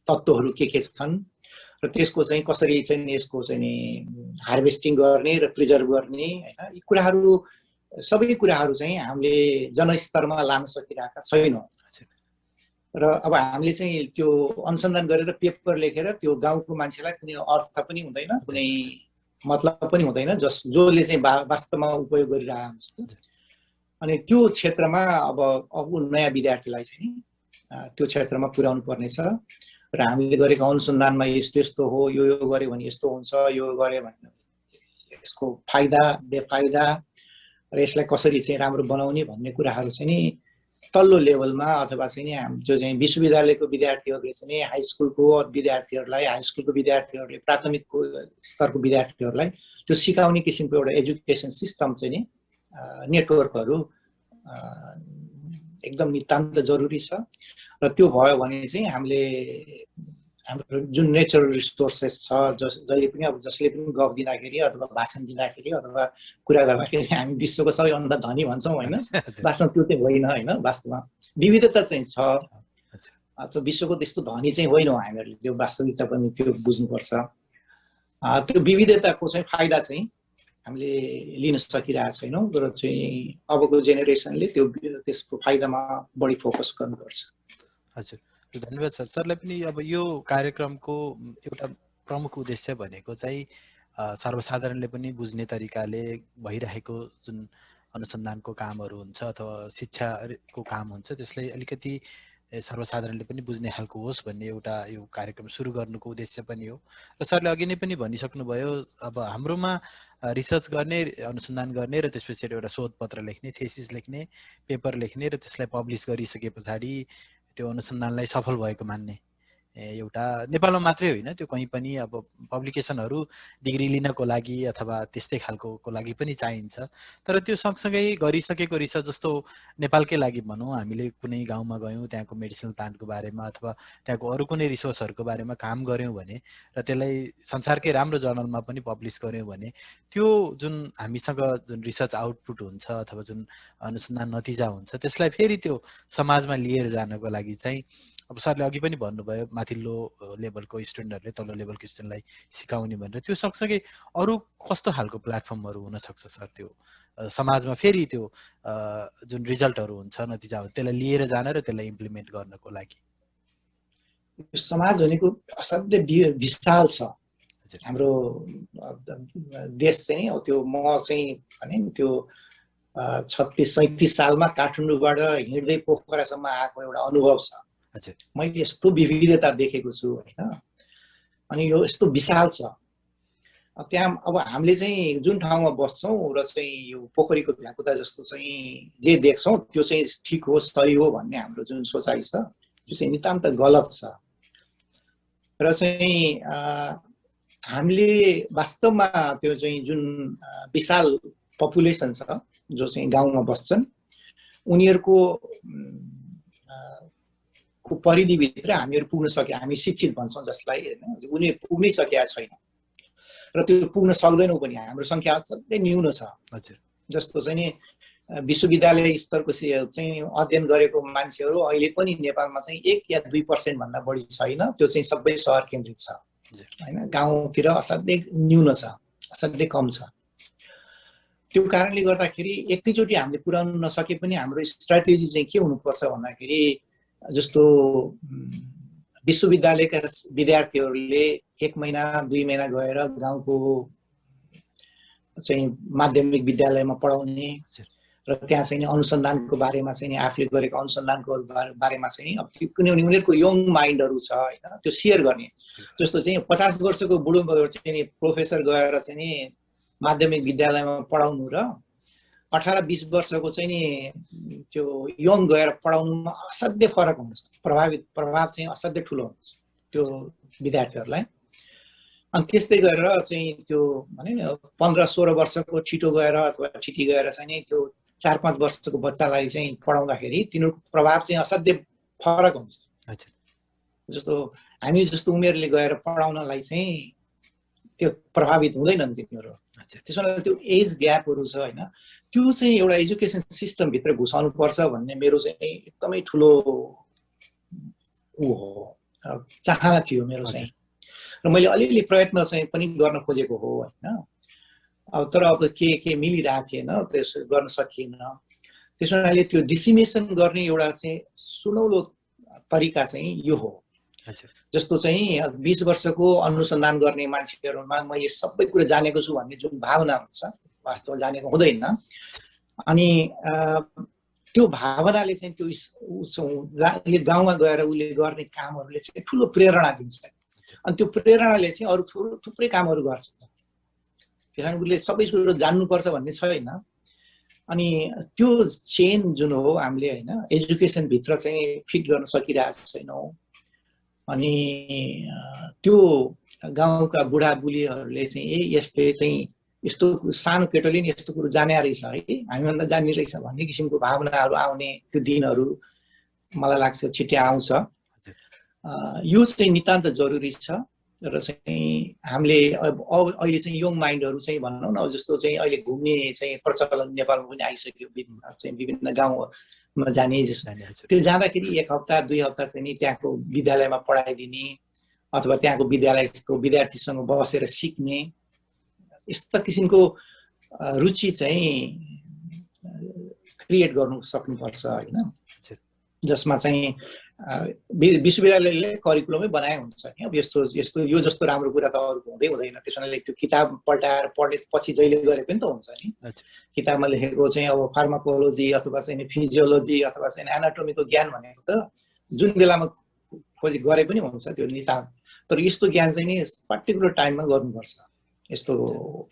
तत्त्वहरू के छन् र त्यसको चाहिँ कसरी चाहिँ यसको चाहिँ हार्भेस्टिङ गर्ने र प्रिजर्भ गर्ने हैन, यी कुराहरू सबै कुराहरू चाहिँ हामीले जनस्तरमा लान सकिरहेका छैनौँ। र अब हामीले चाहिँ त्यो अनुसन्धान गरेर पेपर लेखेर त्यो गाउँको मान्छेलाई कुनै अर्थ पनि हुँदैन, कुनै मतलब पनि हुँदैन जसले चाहिँ वास्तवमा उपयोग गरिरहेको हुन्छ। अनि त्यो क्षेत्रमा अब नयाँ विद्यार्थीलाई चाहिँ त्यो क्षेत्रमा पुर्याउनु पर्नेछ र हामीले गरेको अनुसन्धानमा यस्तो यस्तो हो, यो गऱ्यो भने यस्तो हुन्छ, यो गऱ्यो भने यसको फाइदा बेफाइदा र यसलाई कसरी चाहिँ राम्रो बनाउने भन्ने कुराहरू चाहिँ नि तल्लो लेभलमा अथवा चाहिँ नि जो चाहिँ विश्वविद्यालयको विद्यार्थीहरूले चाहिँ नि हाई स्कुलको विद्यार्थीहरूलाई हाई स्कुलको विद्यार्थीहरूले प्राथमिकको स्तरको विद्यार्थीहरूलाई त्यो सिकाउने किसिमको एउटा एजुकेसन सिस्टम चाहिँ नि नेटवर्कहरू एकदम नितान्त जरुरी छ र त्यो भयो भने चाहिँ हामीले हाम्रो जुन नेचरल रिसोर्सेस छ जहिले पनि अब जसले पनि गफ दिँदाखेरि अथवा भाषण दिँदाखेरि अथवा कुरा गर्दाखेरि हामी विश्वको सबैभन्दा धनी भन्छौँ होइन, वास्तवमा त्यो चाहिँ होइन होइन। वास्तवमा विविधता चाहिँ छ, विश्वको त्यस्तो धनी चाहिँ होइनौँ हामीहरूले, त्यो वास्तविकता पनि त्यो बुझ्नुपर्छ। त्यो विविधताको चाहिँ फाइदा चाहिँ हामीले लिन सकिरहेको छैनौँ र चाहिँ अबको जेनेरेसनले त्यसको फाइदामा बढी फोकस गर्नुपर्छ। हजुर, धन्यवाद सर। सरलाई पनि अब यो कार्यक्रमको एउटा प्रमुख उद्देश्य भनेको चाहिँ सर्वसाधारणले पनि बुझ्ने तरिकाले भइरहेको जुन अनुसन्धानको कामहरू हुन्छ अथवा शिक्षाको काम हुन्छ त्यसलाई अलिकति सर्वसाधारणले पनि बुझ्ने खालको होस् भन्ने एउटा यो कार्यक्रम सुरु गर्नुको उद्देश्य पनि हो। र सरले अघि नै पनि भनिसक्नुभयो, अब हाम्रोमा रिसर्च गर्ने, अनुसन्धान गर्ने र त्यसपछि एउटा शोधपत्र लेख्ने, थेसिस लेख्ने, पेपर लेख्ने र त्यसलाई पब्लिस गरिसके पछाडि त्यो अनुसन्धानलाई सफल भएको मान्ने एउटा नेपालमा मात्रै होइन, त्यो कहीँ पनि अब पब्लिकेसनहरू डिग्री लिनको लागि अथवा त्यस्तै खालको लागि पनि चाहिन्छ। तर त्यो सँगसँगै गरिसकेको रिसर्च जस्तो नेपालकै लागि भनौँ, हामीले कुनै गाउँमा गयौँ, त्यहाँको मेडिसिनल प्लान्टको बारेमा अथवा त्यहाँको अरू कुनै रिसोर्सहरूको बारेमा काम गऱ्यौँ भने र त्यसलाई संसारकै राम्रो जर्नलमा पनि पब्लिस गऱ्यौँ भने त्यो जुन हामीसँग जुन रिसर्च आउटपुट हुन्छ अथवा जुन अनुसन्धान नतिजा हुन्छ त्यसलाई फेरि त्यो समाजमा लिएर जानको लागि चाहिँ अब सरले अघि पनि भन्नुभयो माथिल्लो लेभलको स्टुडेन्टहरूले तल्लो लेभलको स्टुडेन्टलाई सिकाउने भनेर, त्यो सँगसँगै अरू कस्तो खालको प्लेटफर्महरू हुनसक्छ सर त्यो समाजमा फेरि त्यो जुन रिजल्टहरू हुन्छ, नतिजा हुन्छ, त्यसलाई लिएर जान र त्यसलाई इम्प्लिमेन्ट गर्नको लागि? समाज भनेको असाध्यै विशाल छ। हाम्रो देश चाहिँ त्यो म चाहिँ भने त्यो 36-37 सालमा काठमाडौँबाट हिँड्दै पोखरासम्म आएको एउटा अनुभव छ। मैले यस्तो विविधता देखेको छु होइन, अनि यो यस्तो विशाल छ। त्यहाँ अब हामीले चाहिँ जुन ठाउँमा बस्छौँ र चाहिँ यो पोखरीको भ्याकुता जस्तो चाहिँ जे देख्छौँ त्यो चाहिँ ठिक हो, सही हो भन्ने हाम्रो जुन सोचाइ छ त्यो चाहिँ नितान्त गलत छ। र चाहिँ हामीले वास्तवमा त्यो चाहिँ जुन विशाल पपुलेसन छ जो चाहिँ गाउँमा बस्छन् उनीहरूको परिधिभित्र हामीहरू पुग्न सके, हामी शिक्षित भन्छौँ जसलाई होइन, उनी पुग्नै सकेका छैन र त्यो पुग्न सक्दैनौँ पनि। हाम्रो सङ्ख्या असाध्यै न्यून छ। जस्तो चाहिँ नि विश्वविद्यालय स्तरको चाहिँ अध्ययन गरेको मान्छेहरू अहिले पनि नेपालमा चाहिँ 1 या 2% भन्दा बढी छैन। त्यो चाहिँ सबै सहर केन्द्रित छ होइन, गाउँतिर असाध्यै न्यून छ, असाध्यै कम छ। त्यो कारणले गर्दाखेरि एकैचोटि हामीले पुर्याउन नसके पनि हाम्रो स्ट्राटेजी चाहिँ के हुनुपर्छ भन्दाखेरि जस्तो विश्वविद्यालयका विद्यार्थीहरूले 1 महिना 2 महिना गएर गाउँको चाहिँ माध्यमिक विद्यालयमा पढाउने र त्यहाँ चाहिँ अनुसन्धानको बारेमा चाहिँ आफूले गरेको अनुसन्धानको बारेमा चाहिँ अब कुनै उनीहरूको यङ माइन्डहरू छ होइन, त्यो सेयर गर्ने। जस्तो चाहिँ 50 वर्षको बुढो चाहिँ प्रोफेसर गएर चाहिँ नि माध्यमिक विद्यालयमा पढाउनु र 18-20 वर्षको चाहिँ नि त्यो यङ गएर पढाउनुमा असाध्यै फरक हुन्छ। प्रभाव चाहिँ असाध्यै ठुलो हुन्छ त्यो विद्यार्थीहरूलाई। अनि त्यस्तै गरेर चाहिँ त्यो भने नि 15-16 वर्षको छिटो गएर अथवा छिटी गएर चाहिँ नि त्यो 4-5 वर्षको बच्चालाई चाहिँ पढाउँदाखेरि तिनीहरूको प्रभाव चाहिँ असाध्यै फरक हुन्छ। जस्तो हामी जस्तो उमेरले गएर पढाउनलाई चाहिँ त्यो प्रभावित हुँदैनन् तिनीहरू। त्यसमा त्यो एज ग्यापहरू छ होइन, त्यो चाहिँ एउटा एजुकेसन सिस्टमभित्र घुसाउनु पर्छ भन्ने मेरो चाहिँ एकदमै ठुलो चाहना थियो मेरो चाहिँ, र मैले अलिअलि प्रयत्न चाहिँ पनि गर्न खोजेको हो होइन। अब तर अब के मिलिरहेको थिएन, त्यसो गर्न सकिएन। त्यसैले त्यो डिसिमेसन गर्ने एउटा चाहिँ सुनौलो तरिका चाहिँ यो हो। जस्तो चाहिँ 20 वर्षको अनुसन्धान गर्ने मान्छेहरूमा मैले सबै कुरा जानेको छु भन्ने जुन भावना हुन्छ, वास्तवमा जानेको हुँदैन। अनि त्यो भावनाले चाहिँ त्यो उसले गाउँमा गएर उसले गर्ने कामहरूले चाहिँ ठुलो प्रेरणा दिन्छ। अनि त्यो प्रेरणाले चाहिँ अरू थुप्रै कामहरू गर्छ। त्यसैले उसले सबै कुरो जान्नुपर्छ भन्ने छैन। अनि त्यो चेन जुन हो हामीले होइन एजुकेसनभित्र चाहिँ फिट गर्न सकिरहेको छैनौँ। अनि त्यो गाउँका बुढाबुढीहरूले चाहिँ यसले चाहिँ यस्तो सानो केटोले नि यस्तो कुरो जाने रहेछ है, हामीभन्दा जान्ने रहेछ भन्ने किसिमको भावनाहरू आउने त्यो दिनहरू मलाई लाग्छ छिट्टै आउँछ। यो चाहिँ नितान्त जरुरी छ र चाहिँ हामीले अहिले चाहिँ यङ माइन्डहरू चाहिँ भनौँ न जस्तो चाहिँ अहिले घुम्ने चाहिँ प्रचलन नेपालमा पनि आइसक्यो, चाहिँ विभिन्न गाउँमा जाने जस्तो। त्यो जाँदाखेरि 1 हप्ता 2 हप्ता चाहिँ नि त्यहाँको विद्यालयमा पढाइदिने अथवा त्यहाँको विद्यालयको विद्यार्थीसँग बसेर सिक्ने यस्ता किसिमको रुचि चाहिँ क्रिएट गर्नु सक्नुपर्छ होइन, जसमा चाहिँ विश्वविद्यालयले करिकुलमै बनाए हुन्छ नि। अब यस्तो यो जस्तो राम्रो कुरा त अरूको हुँदै हुँदैन। त्यसैले त्यो किताब पल्टाएर पढ्ने पछि जहिले गरे पनि त हुन्छ नि। किताबमा लेखेको चाहिँ अब फार्माकोलोजी अथवा चाहिँ फिजियोलोजी अथवा चाहिँ एनाटोमीको ज्ञान भनेको त जुन बेलामा खोजी गरे पनि हुन्छ त्यो नितान्त। तर यस्तो ज्ञान चाहिँ नि पर्टिकुलर टाइममा गर्नुपर्छ, यस्तो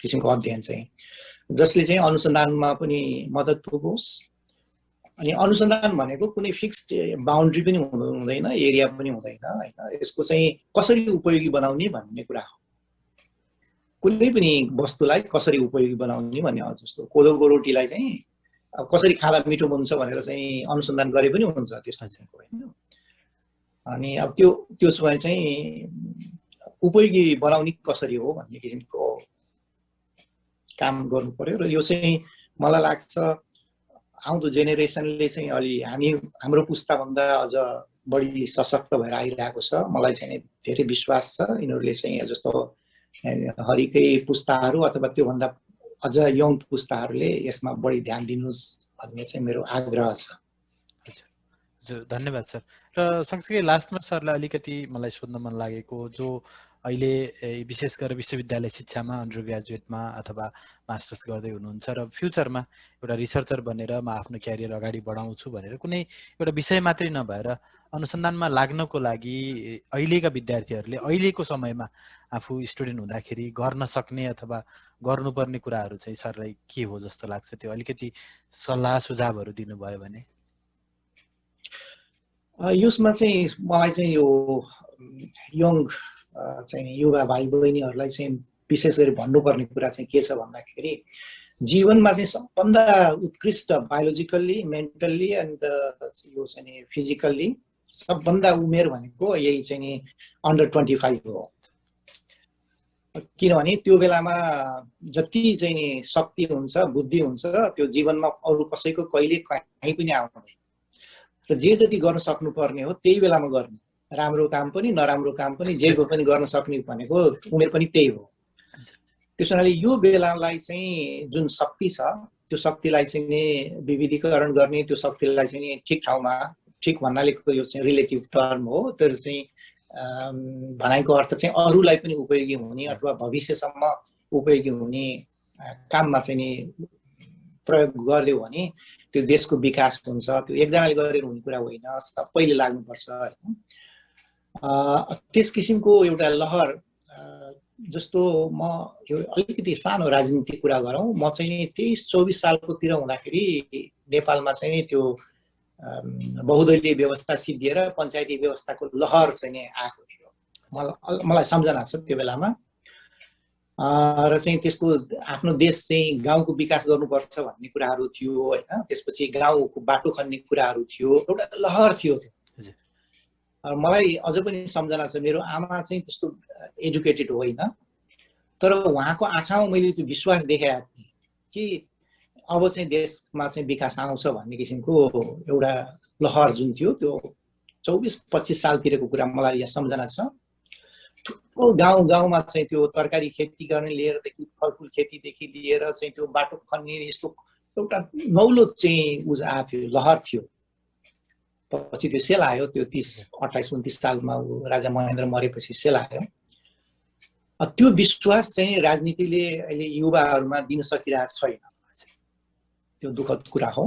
किसिमको अध्ययन चाहिँ जसले चाहिँ अनुसन्धानमा पनि मद्दत पुगोस्। अनि अनुसन्धान भनेको कुनै फिक्स्ड बाउन्ड्री पनि हुँदैन, एरिया पनि हुँदैन होइन। यसको चाहिँ कसरी उपयोगी बनाउने भन्ने कुरा हो। कुनै पनि वस्तुलाई कसरी उपयोगी बनाउने भन्ने, जस्तो कोदोको रोटीलाई चाहिँ अब कसरी खाँदा मिठो बन्छ भनेर चाहिँ अनुसन्धान गरे पनि हुन्छ त्यस्तो होइन। अनि अब त्यो चाहिँ उपयोगी बनाउने कसरी हो भन्ने किसिमको काम गर्नु पर्यो। र यो चाहिँ मलाई लाग्छ आउँदो जेनेरेसनले चाहिँ अलि हाम्रो पुस्ताभन्दा अझ बढी सशक्त भएर आइरहेको छ। मलाई चाहिँ धेरै विश्वास छ यिनीहरूले चाहिँ जस्तो हरिकै पुस्ताहरू अथवा त्योभन्दा अझ यङ पुस्ताहरूले यसमा बढी ध्यान दिनुहोस् भन्ने चाहिँ मेरो आग्रह छ। हजुर धन्यवाद सर। र सँगसँगै लास्टमा सरलाई अलिकति मलाई सोध्न मन लागेको, जो अहिले विशेष गरेर विश्वविद्यालय शिक्षामा अन्डर ग्रेजुएटमा अथवा मास्टर्स गर्दै हुनुहुन्छ र फ्युचरमा एउटा रिसर्चर बनेर म आफ्नो क्यारियर अगाडि बढाउँछु भनेर कुनै एउटा विषय मात्रै नभएर अनुसन्धानमा लाग्नको लागि अहिलेका विद्यार्थीहरूले अहिलेको समयमा आफू स्टुडेन्ट हुँदाखेरि गर्न सक्ने अथवा गर्नुपर्ने कुराहरू चाहिँ सरलाई के हो जस्तो लाग्छ, त्यो अलिकति सल्लाह सुझावहरू दिनुभयो भने। यसमा चाहिँ मलाई चाहिँ यो यङ चाहिँ युवा भाइ बहिनीहरूलाई चाहिँ विशेष गरी भन्नुपर्ने कुरा चाहिँ के छ भन्दाखेरि जीवनमा चाहिँ सबभन्दा उत्कृष्ट बायोलोजिकल्ली मेन्टल्ली एन्ड यो चाहिँ फिजिकल्ली सबभन्दा उमेर भनेको यही चाहिँ नि अन्डर 25 हो। किनभने त्यो बेलामा जति चाहिँ नि शक्ति हुन्छ बुद्धि हुन्छ त्यो जीवनमा अरू कसैको कहिले कहीँ पनि आउँदैन। र जे जति गर्न सक्नुपर्ने हो त्यही बेलामा गर्ने, राम्रो काम पनि नराम्रो काम पनि जे पनि गर्न सक्ने भनेको उमेर पनि त्यही हो। त्यस हुनाले यो बेलालाई चाहिँ जुन शक्ति छ त्यो शक्तिलाई चाहिँ नि विविधीकरण गर्ने, त्यो शक्तिलाई चाहिँ नि ठिक ठाउँमा, ठिक भन्नाले यो चाहिँ रिलेटिभ टर्म हो, त्यो चाहिँ भनाइको अर्थ चाहिँ अरूलाई पनि उपयोगी हुने अथवा भविष्यसम्म उपयोगी हुने काममा चाहिँ नि प्रयोग गर्यो भने त्यो देशको विकास हुन्छ। त्यो एकजनाले गरेर हुने कुरा होइन, सबैले लाग्नुपर्छ होइन। त्यस किसिमको एउटा लहर जस्तो म यो अलिकति सानो राजनीतिक कुरा गरौँ, म चाहिँ 23-24 सालकोतिर हुँदाखेरि नेपालमा चाहिँ त्यो बहुदलीय व्यवस्था सिद्धिएर पञ्चायती व्यवस्थाको लहर चाहिँ आएको थियो, मलाई सम्झना छ त्यो बेलामा। र चाहिँ त्यसको आफ्नो देश चाहिँ गाउँको विकास गर्नुपर्छ भन्ने कुराहरू थियो होइन। त्यसपछि गाउँको बाटो खन्ने कुराहरू थियो, एउटा लहर थियो। मलाई अझ पनि सम्झना छ, मेरो आमा चाहिँ त्यस्तो एजुकेटेड होइन, तर उहाँको आँखामा मैले त्यो विश्वास देखाएको थिएँ कि अब चाहिँ देशमा चाहिँ विकास आउँछ भन्ने किसिमको एउटा लहर जुन थियो, त्यो 24-25 सालतिरको कुरा मलाई यहाँ सम्झना छ। थुप्रो गाउँमा चाहिँ त्यो तरकारी खेती गर्ने लिएरदेखि फलफुल खेतीदेखि लिएर चाहिँ त्यो बाटो खन्ने यस्तो एउटा नौलो चाहिँ आएको थियो, लहर थियो। पछि त्यो सेल आयो, त्यो 28-29 सालमा राजा महेन्द्र मरेपछि सेल आयो। त्यो विश्वास चाहिँ राजनीतिले अहिले युवाहरूमा दिन सकिरहेको छैन, त्यो दुःखद कुरा हो।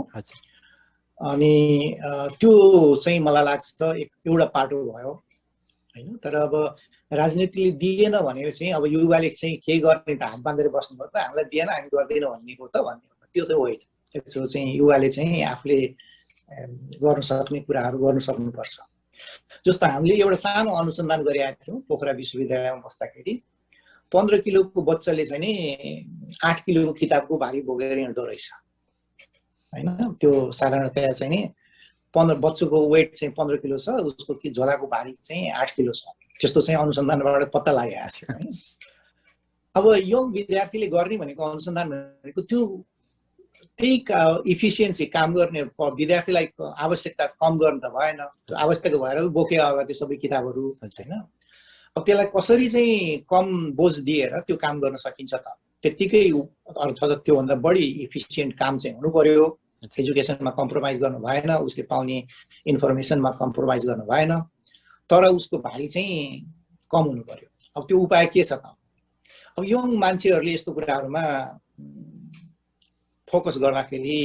अनि त्यो चाहिँ मलाई लाग्छ एउटा पाटो भयो होइन। तर अब राजनीतिले दिएन भने चाहिँ अब युवाले चाहिँ के गर्ने त हात बाँधेर बस्नुभयो त, हामीलाई दिएन हामी गर्दैनौँ भन्ने हो त भन्ने, त्यो त होइन। त्यसो चाहिँ युवाले चाहिँ आफूले गर्न सक्ने कुराहरू गर्न सक्नुपर्छ। जस्तो हामीले एउटा सानो अनुसन्धान गरेका थियौँ पोखरा विश्वविद्यालयमा बस्दाखेरि 15 किलोको बच्चाले चाहिँ नि 8 किलोको किताबको भारी बोकेर हिँड्दो रहेछ हैन। त्यो साधारणतया चाहिँ नि 15 बच्चाको वेट चाहिँ 15 किलो छ, उसको झोलाको भारी चाहिँ 8 किलो छ। त्यस्तो चाहिँ अनुसन्धानबाट पत्ता लागेको छ है। अब यङ विद्यार्थीले गर्ने भनेको अनुसन्धान भनेको त्यो त्यही इफिसियन्सी काम गर्ने विद्यार्थीलाई आवश्यकता कम गर्न त भएन, त्यो आवश्यक भएर बोके अब त्यो सबै किताबहरू हैन। अब त्यसलाई कसरी चाहिँ कम बोझ दिएर त्यो काम गर्न सकिन्छ त, त्यतिकै अर्थात् त्योभन्दा बढी इफिसियन्ट काम चाहिँ हुनु पर्यो। एजुकेसनमा कम्प्रोमाइज गर्नु भएन, उसले पाउने इन्फर्मेसनमा कम्प्रोमाइज गर्नु भएन, तर उसको भारी चाहिँ कम हुनु पर्यो। अब त्यो उपाय के छ त? अब यङ मान्छेहरूले यस्तो कुराहरूमा फोकस गर्दाखेरि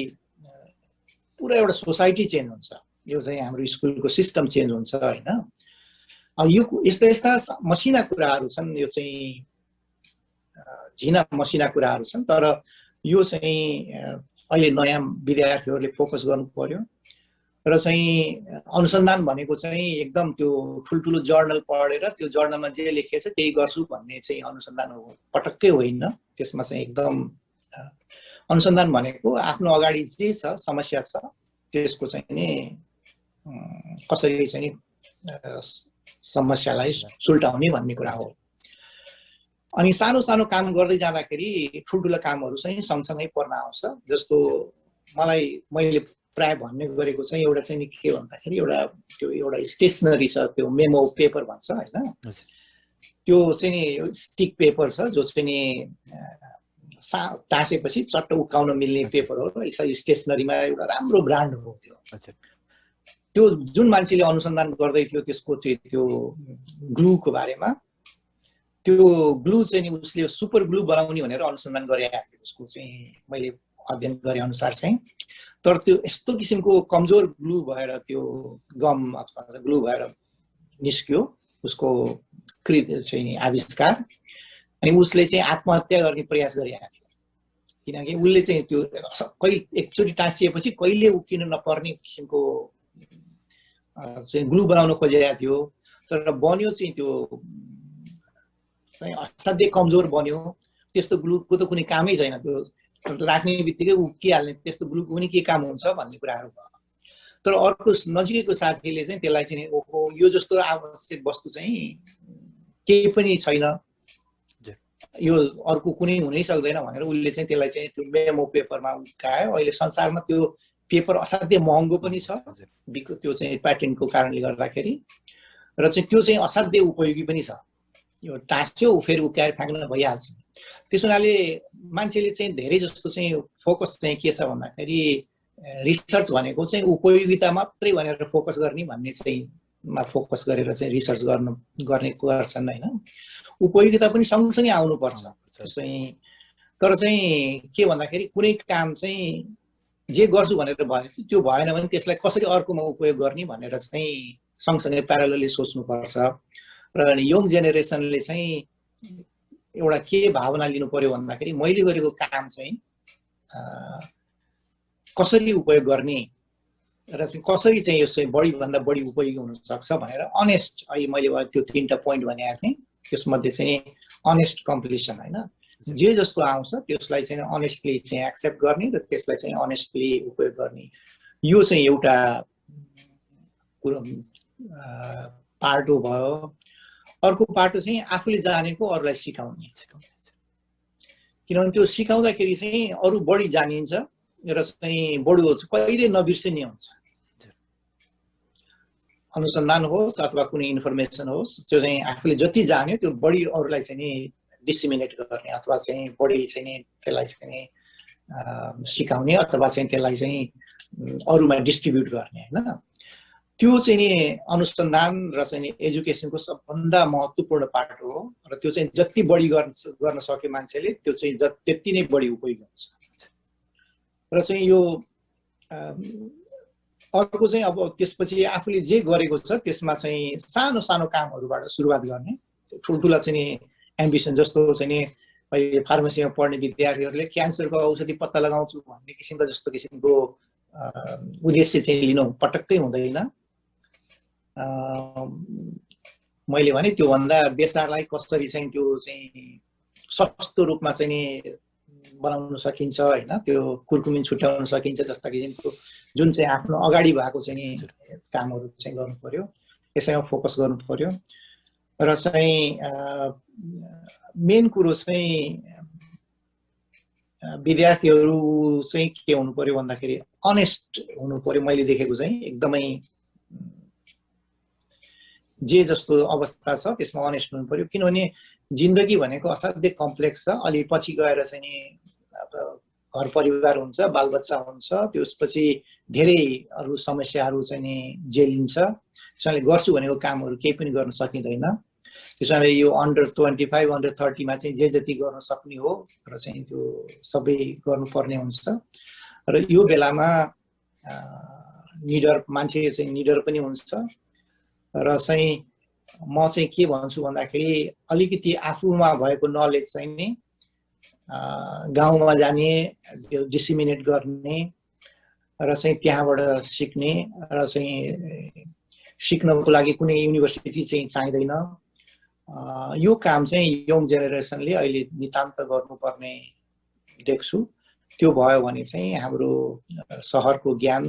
पुरा एउटा सोसाइटी चेन्ज हुन्छ, यो चाहिँ हाम्रो स्कुलको सिस्टम चेन्ज हुन्छ हैन। अब यो यस्ता यस्ता मसिना कुराहरू छन्, यो चाहिँ झिना मसिना कुराहरू छन्, तर यो चाहिँ अहिले नयाँ विद्यार्थीहरूले फोकस गर्नु पर्यो। र चाहिँ अनुसन्धान भनेको चाहिँ एकदम त्यो ठुल्ठुलो जर्नल पढेर त्यो जर्नलमा जे लेखिएको छ त्यही गर्छु भन्ने चाहिँ अनुसन्धान हो, पटक्कै होइन। त्यसमा चाहिँ एकदम अनुसन्धान भनेको आफ्नो अगाडि जे छ समस्या छ त्यसको चाहिँ नि कसरी चाहिँ नि समस्यालाई सुल्टाउने भन्ने कुरा हो। अनि सानो सानो काम गर्दै जाँदाखेरि ठुल्ठुलो कामहरू चाहिँ सँगसँगै पर्न आउँछ। जस्तो मैले प्राय भन्ने गरेको चाहिँ एउटा चाहिँ के भन्दाखेरि एउटा स्टेसनरी छ, त्यो मेमो पेपर भन्छ हैन। त्यो चाहिँ नि स्टिक पेपर छ जो चाहिँ नि टाँसेपछि चट्ट उक्काउन मिल्ने पेपर हो। स्टेसनरीमा एउटा राम्रो ब्रान्ड हो त्यो। त्यो जुन मान्छेले अनुसन्धान गर्दै थियो त्यसको चाहिँ त्यो ग्लूको बारेमा, त्यो ग्लू चाहिँ नि उसले सुपर ग्लू बनाउने भनेर अनुसन्धान गरेका थियो उसको चाहिँ मैले अध्ययन गरे अनुसार चाहिँ। तर त्यो यस्तो किसिमको कमजोर ग्लू भएर त्यो गम अथवा ग्लू भएर निस्क्यो उसको चाहिँ आविष्कार। अनि उसले चाहिँ आत्महत्या गर्ने प्रयास गरेका थियो, किनकि उसले चाहिँ त्यो एकचोटि टाँसिएपछि कहिले उक्किन नपर्ने किसिमको चाहिँ ग्लू बनाउन खोजेका थियो। तर बन्यो चाहिँ त्यो असाध्यै कमजोर बन्यो। त्यस्तो ग्लूको त कुनै कामै छैन, त्यो राख्ने बित्तिकै उक्किहाल्ने त्यस्तो ग्लूको पनि के काम हुन्छ भन्ने कुराहरू भयो। तर अर्को नजिकैको साथीले चाहिँ त्यसलाई चाहिँ ओहो यो जस्तो आवश्यक वस्तु चाहिँ केही पनि छैन, यो अर्को कुनै हुनै सक्दैन भनेर उसले चाहिँ त्यसलाई चाहिँ त्यो मेमो पेपरमा उक्कायो। अहिले संसारमा त्यो पेपर असाध्यै महँगो पनि छ त्यो चाहिँ प्याटेन्टको कारणले गर्दाखेरि, र चाहिँ त्यो चाहिँ असाध्यै उपयोगी पनि छ। यो टाँस्यो फेरि उक्काएर फ्याँक्न भइहाल्छ। त्यस हुनाले मान्छेले चाहिँ धेरै जस्तो चाहिँ फोकस चाहिँ के छ भन्दाखेरि रिसर्च भनेको चाहिँ उपयोगिता मात्रै भनेर फोकस गर्ने भन्ने चाहिँ मा फोकस गरेर चाहिँ रिसर्च गर्ने गर्छन् हैन। उपयोगिता पनि सँगसँगै आउनुपर्छ चाहिँ। तर चाहिँ के भन्दाखेरि कुनै काम चाहिँ जे गर्छु भनेर भयो त्यो भएन भने त्यसलाई कसरी अर्कोमा उपयोग गर्ने भनेर चाहिँ सँगसँगै प्यारलली सोच्नुपर्छ। र यङ जेनेरेसनले चाहिँ एउटा के भावना लिनु पर्यो भन्दाखेरि मैले गरेको काम चाहिँ कसरी उपयोग गर्ने र चाहिँ कसरी चाहिँ यो चाहिँ बढीभन्दा बढी उपयोगी हुन सक्छ भनेर अनेस्ट, अहिले मैले त्यो 3टा पोइन्ट भनेको थिएँ त्यसमध्ये चाहिँ अनेस्ट कम्प्लिसन हैन। जे जस्तो आउँछ त्यसलाई चाहिँ अनेस्टली चाहिँ एक्सेप्ट गर्ने र त्यसलाई चाहिँ अनेस्टली उपयोग गर्ने, यो चाहिँ एउटा कुरो पार्टो भयो। अर्को पाटो चाहिँ आफूले जानेको अरूलाई सिकाउने, किनभने त्यो सिकाउँदाखेरि चाहिँ अरू बढी जानिन्छ र चाहिँ बढी कहिले नबिर्सिने हुन्छ। अनुसन्धान होस् अथवा कुनै इन्फर्मेसन होस्, त्यो चाहिँ आफूले जति जान्यो त्यो बढी अरूलाई चाहिँ नि डिसिमिनेट गर्ने अथवा चाहिँ बढी चाहिँ नि त्यसलाई चाहिँ नि सिकाउने अथवा चाहिँ त्यसलाई चाहिँ अरूमा डिस्ट्रिब्युट गर्ने हैन। त्यो चाहिँ नि अनुसन्धान र चाहिँ नि एजुकेसनको सबभन्दा महत्त्वपूर्ण पार्ट हो। र त्यो चाहिँ जति बढी गर्न सक्यो मान्छेले त्यो चाहिँ त्यति नै बढी उपयोगी हुन्छ। र चाहिँ यो अर्को चाहिँ अब त्यसपछि आफूले जे गरेको छ त्यसमा चाहिँ सानो सानो कामहरूबाट सुरुवात गर्ने, ठुल्ठुला चाहिँ नि एम्बिसन जस्तो चाहिँ नि अहिले फार्मेसीमा पढ्ने विद्यार्थीहरूले क्यान्सरको औषधि पत्ता लगाउँछु भन्ने किसिमको जस्तो किसिमको उद्देश्य चाहिँ लिनु पटक्कै हुँदैन। मैले भने त्योभन्दा बेसारलाई कसरी चाहिँ त्यो चाहिँ सस्तो रूपमा चाहिँ नि बनाउन सकिन्छ होइन, त्यो कुरकुमिन छुट्याउन सकिन्छ जस्ता किसिमको जुन चाहिँ आफ्नो अगाडि भएको चाहिँ नि कामहरू चाहिँ गर्नु पर्यो, यसैमा फोकस गर्नु पर्यो। र चाहिँ मेन कुरो चाहिँ विद्यार्थीहरू चाहिँ के हुनु पर्यो भन्दाखेरि अनेस्ट हुनु पर्यो। मैले देखेको चाहिँ एकदमै जे जस्तो अवस्था छ त्यसमा अनेस्ट हुनु पर्यो, किनभने जिन्दगी भनेको असाध्यै कम्प्लेक्स छ। अलि पछि गएर चाहिँ नि घर परिवार हुन्छ, बालबच्चा हुन्छ, त्यसपछि धेरै अरू समस्याहरू चाहिँ नि झेलिन्छ। त्यसैले गर्छु भनेको कामहरू केही पनि गर्न सकिँदैन। त्यसैले यो अन्डर 25 अन्डर 30 मा चाहिँ जे जति गर्न सक्ने हो र चाहिँ त्यो सबै गर्नुपर्ने हुन्छ। र यो बेलामा निडर मान्छे चाहिँ निडर पनि हुन्छ। र चाहिँ म चाहिँ के भन्छु भन्दाखेरि अलिकति आफूमा भएको नलेज चाहिँ नि गाउँमा जाने, डिसिमिनेट गर्ने र चाहिँ त्यहाँबाट सिक्ने, र चाहिँ सिक्नको लागि कुनै युनिभर्सिटी चाहिँ चाहिँदैन। यो काम चाहिँ यङ जेनेरेसनले अहिले नितान्त गर्नुपर्ने देख्छु। त्यो भयो भने चाहिँ हाम्रो सहरको ज्ञान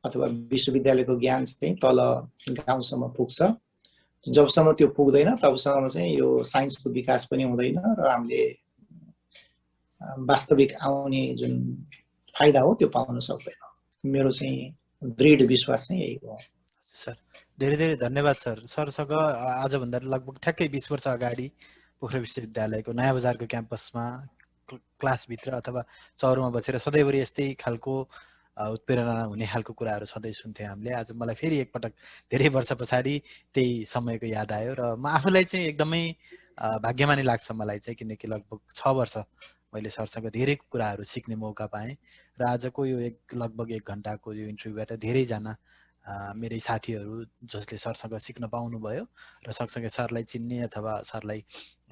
अथवा विश्वविद्यालयको ज्ञान चाहिँ तल गाउँसम्म पुग्छ। जबसम्म त्यो पुग्दैन तबसम्म चाहिँ यो साइन्सको विकास पनि हुँदैन र हामीले वास्तविक आउने जुन फाइदा हो त्यो पाउन सक्दैन। मेरो चाहिँ दृढ विश्वास चाहिँ यही हो। सर धेरै धेरै धन्यवाद सर। सरसँग आजभन्दा लगभग ठ्याक्कै 20 वर्ष अगाडि पोखरा विश्वविद्यालयको नयाँ बजारको क्याम्पसमा क्लासभित्र अथवा चौरमा बसेर सधैँभरि यस्तै खालको उत्प्रेरणा हुने खालको कुराहरू सधैँ सुन्थ्यौँ हामीले। आज मलाई फेरि एकपटक धेरै वर्ष पछाडि त्यही समयको याद आयो र म आफूलाई चाहिँ एकदमै भाग्यमानी लाग्छ मलाई चाहिँ, किनकि लगभग 6 वर्ष मैले सरसँग धेरै कुराहरू सिक्ने मौका पाएँ र आजको यो लगभग 1 घन्टाको यो इन्टरभ्यूबाट धेरैजना मेरै साथीहरू जसले सरसँग सिक्न पाउनुभयो र सँगसँगै सरलाई चिन्ने अथवा सरलाई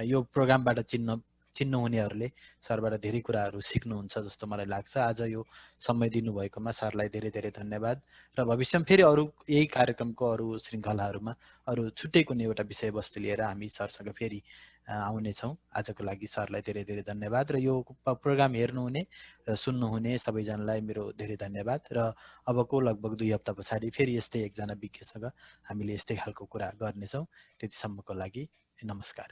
यो प्रोग्रामबाट चिन्नु हुनेहरूले सरबाट धेरै कुराहरू सिक्नुहुन्छ जस्तो मलाई लाग्छ। आज यो समय दिनुभएकोमा सरलाई धेरै धेरै धन्यवाद र भविष्यमा फेरि अरू यही कार्यक्रमको अरू श्रृङ्खलाहरूमा अरू छुट्टै कुनै एउटा विषयवस्तु लिएर हामी सरसँग फेरि आउनेछौँ। आजको लागि सरलाई धेरै धेरै धन्यवाद र यो प्रोग्राम हेर्नुहुने र सुन्नुहुने सबैजनालाई मेरो धेरै धन्यवाद र अबको लगभग 2 हप्ता पछाडि फेरि यस्तै एकजना विज्ञसँग हामीले यस्तै खालको कुरा गर्नेछौँ। त्यतिसम्मको लागि नमस्कार।